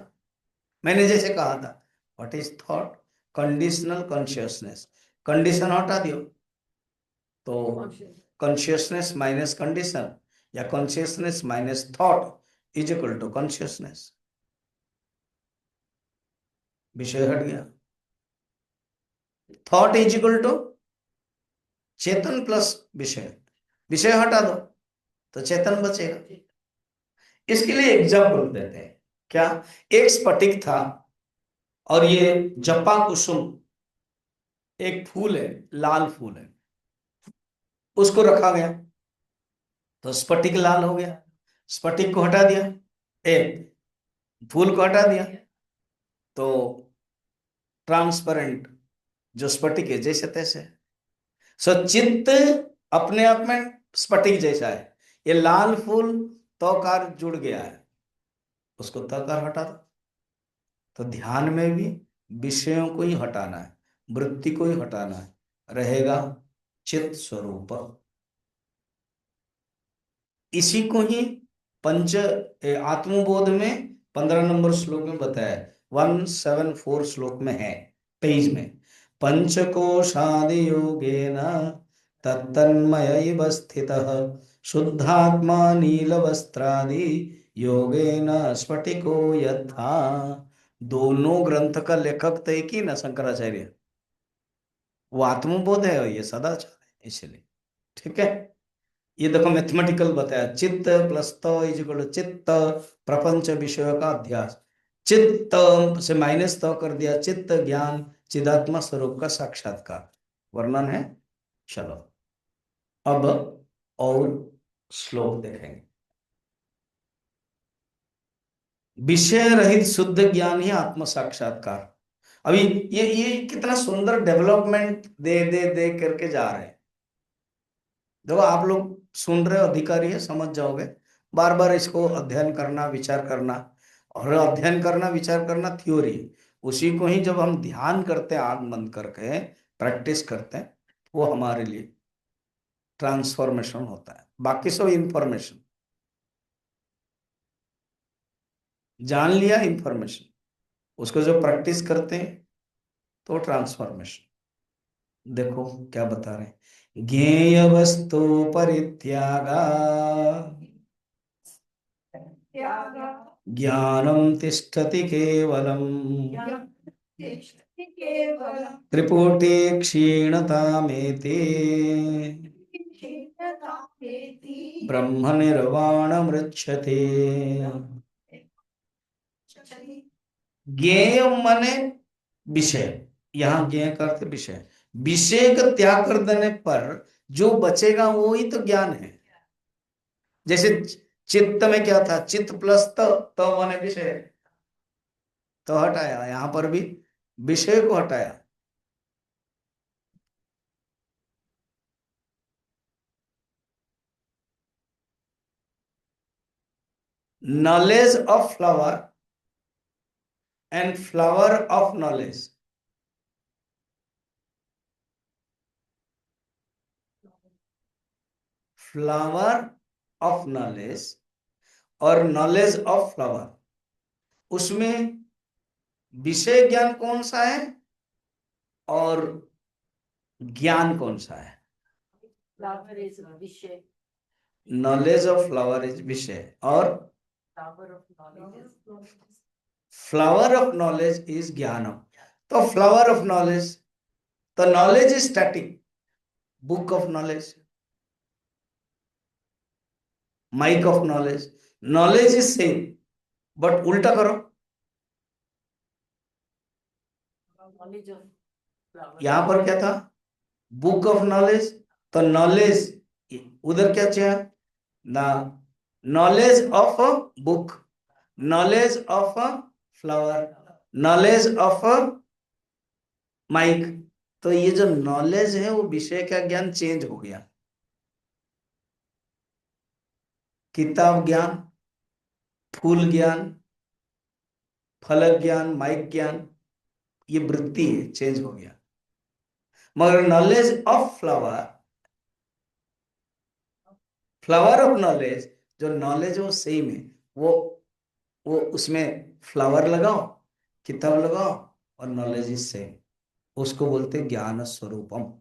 मैंने जैसे कहा था, what is thought? Conditional consciousness. Condition हटा दियो तो कॉन्शियसनेस माइनस कंडीशन, या consciousness minus thought is equal to consciousness. विषय हट गया। थॉट इज इक्वल टू चेतन प्लस विषय। विषय हटा दो तो चेतन बचेगा। इसके लिए एग्जाम्पल देते हैं। क्या? एक स्फटिक था और ये जपा कुसुम एक फूल है, लाल फूल है, उसको रखा गया तो स्फटिक लाल हो गया। स्फटिक को हटा दिया, एक फूल को हटा दिया तो ट्रांसपेरेंट जो स्फटिक है जैसे तैसे। सो चित्त अपने आप में स्फटिक जैसा है। ये लाल फूल तोकार जुड़ गया है, उसको तोकार हटा दो। तो ध्यान में भी विषयों को ही हटाना है, वृत्ति को ही हटाना है, रहेगा चित्त स्वरूप। इसी को ही आत्मबोध में 15 नंबर श्लोक में बताया है। 174 श्लोक में है पेज में। पंचकोशादि योगेन तत्तन्मय स्थितः शुद्धात्मा नील वस्त्रादि योगेन स्फटिको यथा। दोनों ग्रंथ का लेखक तो एक ही ना, शंकराचार्य। वो आत्मबोध है और ये सदाचार है, इसलिए। ठीक है। ये देखो मैथमेटिकल बताया, चित्त प्लस त इज इक्वल टू चित्त प्रपंच विषय का अध्यास। चित्त से माइनस त कर दिया, चित्त ज्ञान चिदात्मा स्वरूप का साक्षात्कार वर्णन है। चलो अब और श्लोक देखेंगे। विषय रहित शुद्ध ज्ञान ही आत्म साक्षात्कार। अभी ये कितना सुंदर डेवलपमेंट दे दे दे करके जा रहे हैं। देखो आप लोग सुन रहे हो, अधिकारी है, समझ जाओगे। बार बार इसको अध्ययन करना, विचार करना। और अध्ययन करना विचार करना थ्योरी, उसी को ही जब हम ध्यान करते हैं आंख बंद करके प्रैक्टिस करते हैं, वो हमारे लिए ट्रांसफॉर्मेशन होता है। बाकी सब इंफॉर्मेशन, जान लिया इंफॉर्मेशन, उसको जो प्रैक्टिस करते हैं तो ट्रांसफॉर्मेशन। देखो क्या बता रहे हैं। ज्ञेय वस्तु परित्यागा त्याग ज्ञानम तिष्ठति केवलम तिष्ठति केवलं त्रिपुटी क्षीणतामेति क्षीणतामेति ब्रह्म निर्वाण मृच्छते। ज्ञेय माने विषय, यहाँ ज्ञेय का अर्थ विषय। विषय का त्याग कर देने पर जो बचेगा वो ही तो ज्ञान है। जैसे चित्त में क्या था? चित्त प्लस तो माने विषय, तो हटाया। यहां पर भी विषय को हटाया। knowledge of flower and flower of knowledge. Flower of knowledge और नॉलेज ऑफ फ्लावर, उसमें विषय ज्ञान कौन सा है और ज्ञान कौन सा है? Flower is विषय. नॉलेज ऑफ फ्लावर इज विषय और Flower of knowledge. Flower of knowledge is ज्ञानम. तो फ्लावर ऑफ नॉलेज, तो knowledge is static, book of knowledge, mike of knowledge, knowledge is same, but उल्टा करो. Knowledge of flower. यहां पर क्या था? Book of knowledge. तो नॉलेज उधर क्या चाहिए? The knowledge of book, knowledge of flower, knowledge of mike. तो ये जो नॉलेज है वो विषय का ज्ञान चेंज हो गया. किताब ज्ञान, फूल ज्ञान, फलक ज्ञान, माइक ज्ञान, ये वृत्ति है, चेंज हो गया. मगर knowledge of flower, flower of knowledge, जो नॉलेज वो सेम है. वो उसमें फ्लावर लगाओ, किताब लगाओ और नॉलेज इज सेम. उसको बोलते ज्ञान स्वरूपम.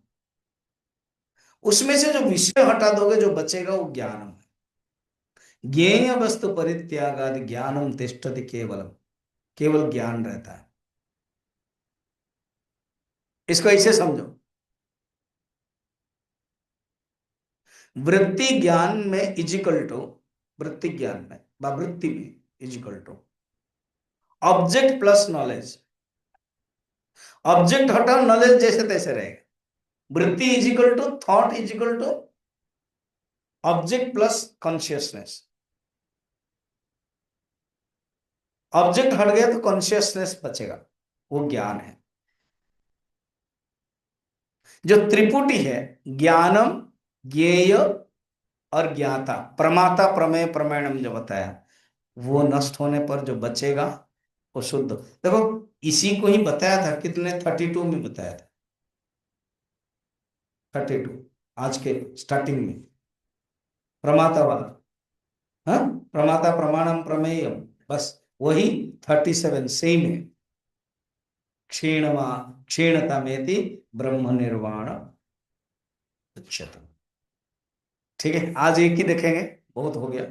उसमें से जो विषय हटा दोगे जो बचेगा वो ज्ञानम है. ज्ञेय वस्तु परित्यागादि ज्ञानम तिष्ठति केवलम. केवल ज्ञान रहता है. इसको ऐसे समझो, वृत्ति ज्ञान में इजिकल टू, वृत्ति ज्ञान में व वृत्ति में is equal to object plus knowledge. Object हटाओ, नॉलेज जैसे तैसे रहेगा. वृत्ति is equal to thought is equal to object plus consciousness. Object हट गया तो कॉन्शियसनेस बचेगा, वो ज्ञान है. जो त्रिपुटी है, ज्ञानम, ज्ञेय और ज्ञाता, प्रमाता, प्रमेय, प्रमाणम जो बताया, वो नष्ट होने पर जो बचेगा वो शुद्ध. देखो इसी को ही बताया था, कितने 32 में बताया था. 32 आज के स्टार्टिंग में प्रमाता वाला. हाँ, प्रमाता, प्रमाणम, प्रमेयम, बस वही 37 सेम है. क्षीणमा क्षीणता में ब्रह्म निर्वाण उच्यते. ठीक है, आज एक ही देखेंगे, बहुत हो गया.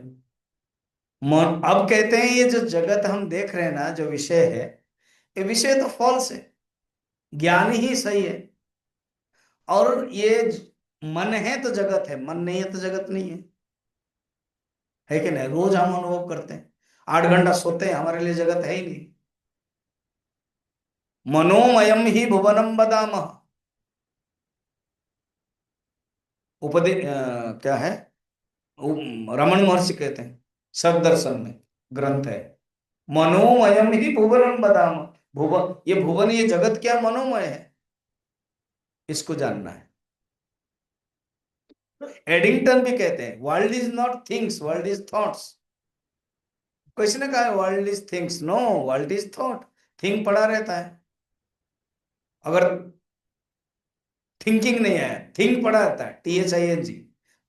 मन अब कहते हैं ये जो जगत हम देख रहे हैं ना, जो विषय है, ये विषय तो फॉल्स है, ज्ञान ही सही है. और ये मन है तो जगत है, मन नहीं है तो जगत नहीं है कि नहीं? रोज हम अनुभव करते हैं, 8 घंटा सोते हैं, हमारे लिए जगत है ही नहीं. मनोमयम ही भुवनम बदामः. क्या है, रमन महर्षि कहते हैं, सदर्शन में ग्रंथ है, मनोमयम ही भुवनम बदामः. भुवन, ये भुवन, ये जगत क्या मनोमय है, इसको जानना है. एडिंगटन भी कहते हैं world is not things, world is thoughts. किसी ने कहा है world is things, no, world is thought. Thing पड़ा रहता है. अगर थिंकिंग नहीं है, थिंक पड़ा रहता है, THING.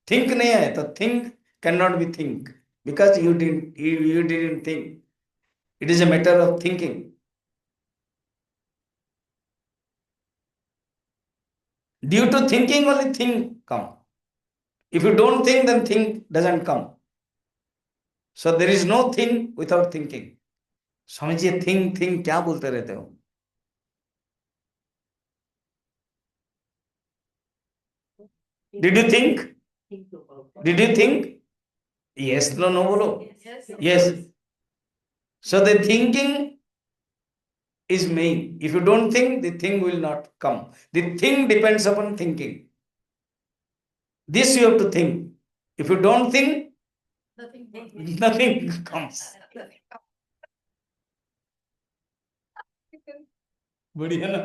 थिंक नहीं है तो think can not be think, because you didn't think. It is a matter of thinking. Due to thinking only thing come. If you don't think, then think doesn't come. So there is no thing without thinking. Swami ji think think क्या बोलते रहते हो? Did you think? Did you think? Yes, no, no बोलो. Yes. So the thinking is main. If you don't think, the thing will not come. The thing depends upon thinking. This you have to think. If you don't think, nothing comes. बढ़िया ना?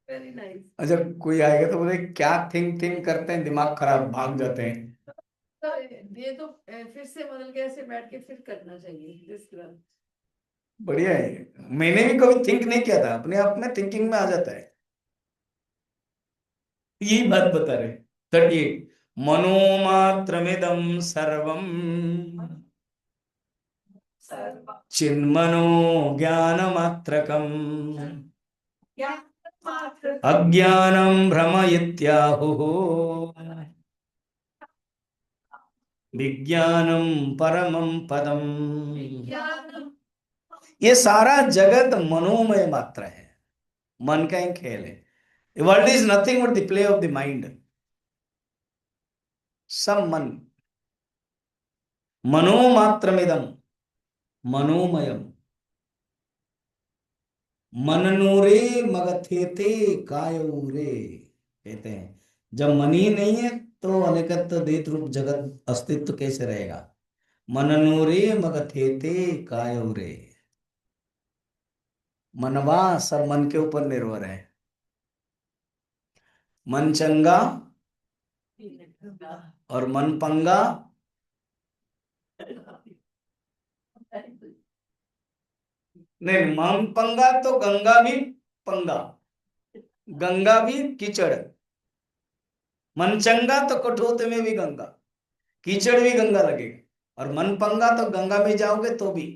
Very nice. अच्छा, कोई आएगा तो बोले क्या think think करते हैं, दिमाग खराब, भाग जाते हैं. ये तो फिर से मतलब के ऐसे बैठ के फिर करना चाहिए दिस ग्रंथ। बढ़िया है, मैंने भी कभी थिंक नहीं किया था, अपने आप में थिंकिंग में आ जाता है। यही बात बता रहे 38, मनोमात्रमिदं सर्वम सर्व चिन्मनो ज्ञानमात्रकम् ज्ञान मात्र अज्ञानं भ्रम इत्याहुः विज्ञानं परमं पदम्। ज्ञान ये सारा जगत मनोमय मात्र है, मन का एक खेल है। World is nothing but the play of the mind. सब मन, मनोमात्रमिदम, मनोमयम, मननूरे मगथेते कायूरे। कहते हैं जब मन ही नहीं है तो अनेकत्व द्वैत रूप जगत अस्तित्व कैसे रहेगा। मननूरे मगथेते कायूरे। मनवा सब मन के ऊपर निर्भर है। मन चंगा और मन पंगा। नहीं, मन पंगा तो गंगा भी पंगा, गंगा भी कीचड़। मन चंगा तो कठोत में भी गंगा, कीचड़ भी गंगा लगेगा। और मन पंगा तो गंगा में जाओगे तो भी।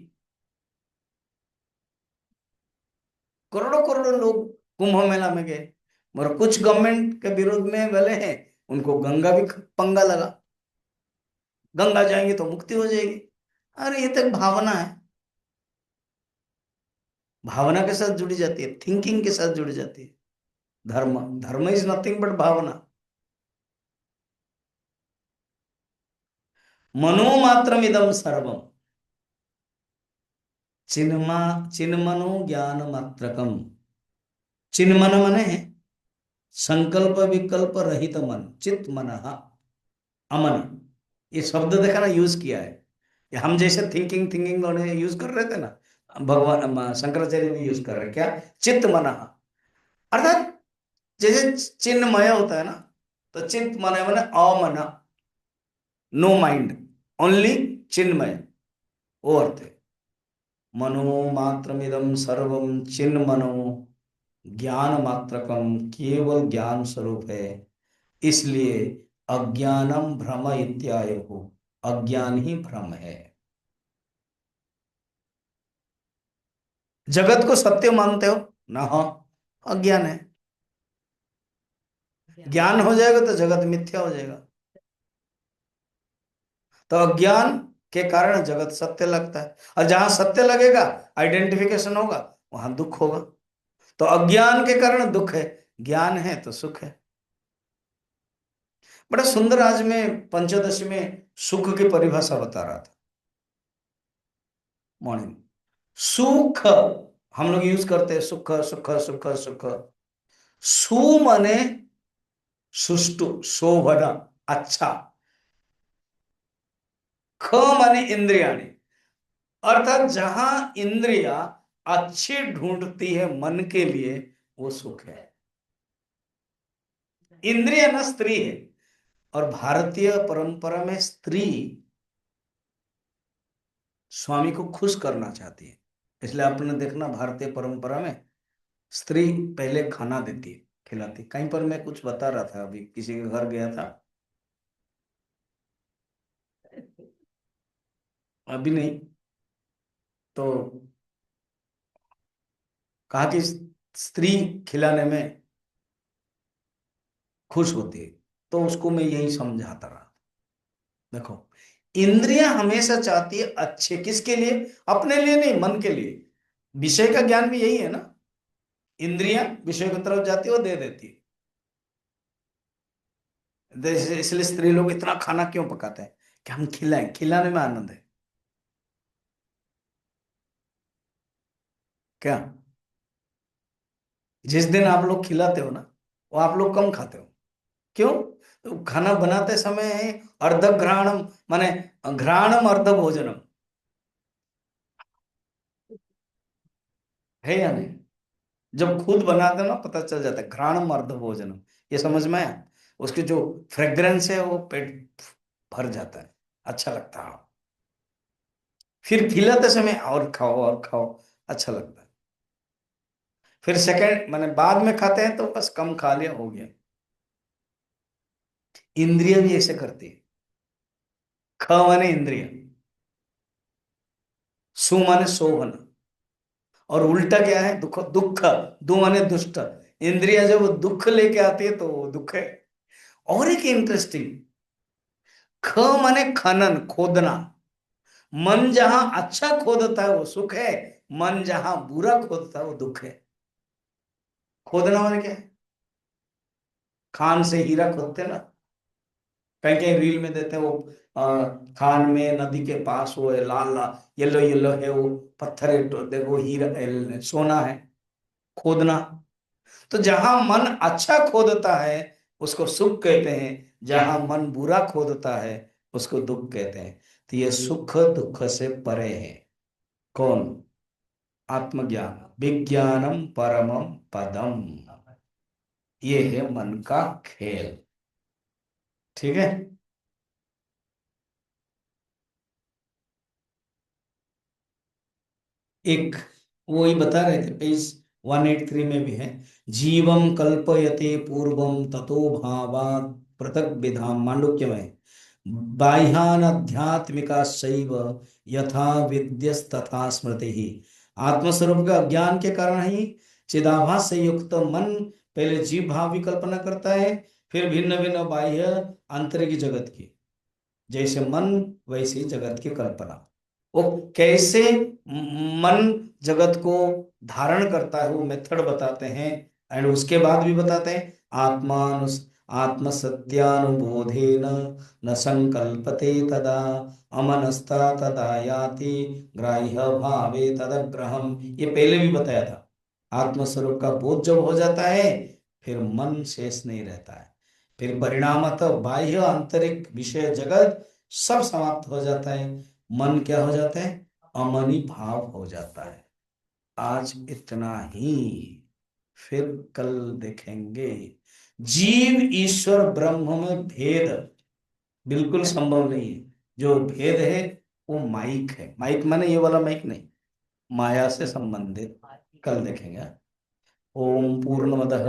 करोड़ों करोड़ों लोग कुंभ मेला में गए, मगर कुछ गवर्नमेंट के विरोध में भले हैं, उनको गंगा भी पंगा लगा। गंगा जाएंगे तो मुक्ति हो जाएगी। अरे ये तो एक भावना है, भावना के साथ जुड़ी जाती है, थिंकिंग के साथ जुड़ी जाती है। धर्म, धर्म इज नथिंग बट भावना। मनोमात्रमिदं सर्वम चिन्मा चिन्मनो ज्ञान मात्रकम। चिन्मन मने संकल्प विकल्प रहित मन, चित मन, अमन। ये शब्द देखा ना, यूज किया है। ये हम जैसे थिंकिंग थिंकिंग यूज कर रहे थे ना, भगवान शंकराचार्य भी यूज कर रहे हैं। क्या? चित्त मन, अर्थात जैसे चिन्मय होता है ना, तो चित्त मन मैंने अमन, नो माइंड, ओनली चिन्मय, वो अर्थ है। मनो मात्रमिदं सर्वम चिन्मनो ज्ञान मात्रकम, केवल ज्ञान स्वरूप है। इसलिए अज्ञानम भ्रम इत्यायु, अज्ञान ही भ्रम है। जगत को सत्य मानते हो ना? हो, अज्ञान है। ज्ञान हो जाएगा तो जगत मिथ्या हो जाएगा। तो अज्ञान के कारण जगत सत्य लगता है, और जहां सत्य लगेगा, आइडेंटिफिकेशन होगा, वहां दुख होगा। तो अज्ञान के कारण दुख है, ज्ञान है तो सुख है। बड़ा सुंदर, आज मैं पंचदशी में सुख की परिभाषा बता रहा था मॉर्निंग। सुख हम लोग यूज करते हैं, सुख सुख सुख सुख। सु माने सुष्टु, शोभना, अच्छा। ख माने इंद्रियाणी, अर्थात जहां इंद्रिया अच्छी ढूंढती है मन के लिए, वो सुख है। इंद्रिय ना स्त्री है, और भारतीय परंपरा में स्त्री स्वामी को खुश करना चाहती है। इसलिए आपने देखना, भारतीय परंपरा में स्त्री पहले खाना देती है, खिलाती। कहीं पर मैं कुछ बता रहा था, अभी किसी के घर गया था, अभी नहीं, तो कहा कि स्त्री खिलाने में खुश होती है। तो उसको मैं यही समझाता रहा। देखो, इंद्रियां हमेशा चाहती है अच्छे, किसके लिए? अपने लिए नहीं, मन के लिए। विषय का ज्ञान भी यही है ना, इंद्रियां विषय की तरफ जाती है, वो दे देती है। इसलिए स्त्री लोग इतना खाना क्यों पकाते हैं? कि हम खिलाएं, खिलाने में आनंद है। क्या? जिस दिन आप लोग खिलाते हो ना, वो आप लोग कम खाते हो। क्यों? तो खाना बनाते समय अर्धघ्राणम, माने घ्राणम अर्ध भोजनम, है या नहीं? जब खुद बनाते हो ना, पता चल जाता है, घ्राणम अर्ध भोजनम। ये समझ में आया? उसकी जो फ्रेग्रेंस है वो पेट भर जाता है। अच्छा लगता है। फिर खिलाते समय और खाओ, अच्छा लगता है। फिर सेकंड माने बाद में खाते हैं तो बस कम खा लिया, हो गया। इंद्रिय भी ऐसे करती है। ख माने इंद्रिय, सु माने सोहन, और उल्टा क्या है, दुख दुख, दु माने दुष्ट। इंद्रिया जब दुख लेके आती है तो वो दुख है। और एक इंटरेस्टिंग, ख माने खनन, खोदना। मन जहां अच्छा खोदता है वो सुख है, मन जहां बुरा खोदता है वो दुख है। खोदना माने क्या है? खान से हीरा खोदते ना, कहीं कहीं रील में देते हैं वो, खान में नदी के पास वो है, लाल लाल येलो येलो है वो पत्थर है, तो देखो हीरा सोना है। खोदना। तो जहां मन अच्छा खोदता है उसको सुख कहते हैं, जहां मन बुरा खोदता है उसको दुख कहते हैं। तो ये सुख दुख से परे है। कौन? आत्मज्ञान। विज्ञानम परमम पदम, ये है मन का खेल। ठीक है। एक वो ही बता रहे थे, पेज 183 में भी है। जीवम कल्पयते पूर्वम ततो भावात् पृथक विधाम, मांडुक्य में। बाह्यान अध्यात्मिका शैव यथा विद्यस्तथा स्मृति ही। आत्मस्वरूप का ज्ञान के कारण ही चिदाभास से युक्त मन पहले जीव भाव की कल्पना करता है, फिर भिन्न भिन्न बाह्य आंतरिक जगत की। जैसे मन वैसे ही जगत की कल्पना। वो कैसे मन जगत को धारण करता है वो मेथड बताते हैं। एंड उसके बाद भी बताते हैं, आत्मानुस आत्म सत्यानुबोधेन न संकल्पते तदा अमनस्ता तदा याति ग्राह्य भावे तदग्रहम, ये पहले भी बताया था। आत्मस्वरूप का बोध जब हो जाता है फिर मन शेष नहीं रहता है। फिर परिणामतः बाह्य आंतरिक विषय जगत सब समाप्त हो जाता है। मन क्या हो जाता है? अमनी भाव हो जाता है। आज इतना ही, फिर कल देखेंगे। जीव ईश्वर ब्रह्म में भेद बिल्कुल संभव नहीं है। जो भेद है वो माइक है। माइक माने ये वाला माइक नहीं, माया से संबंधित। कल देखेंगे। ओम पूर्णमदः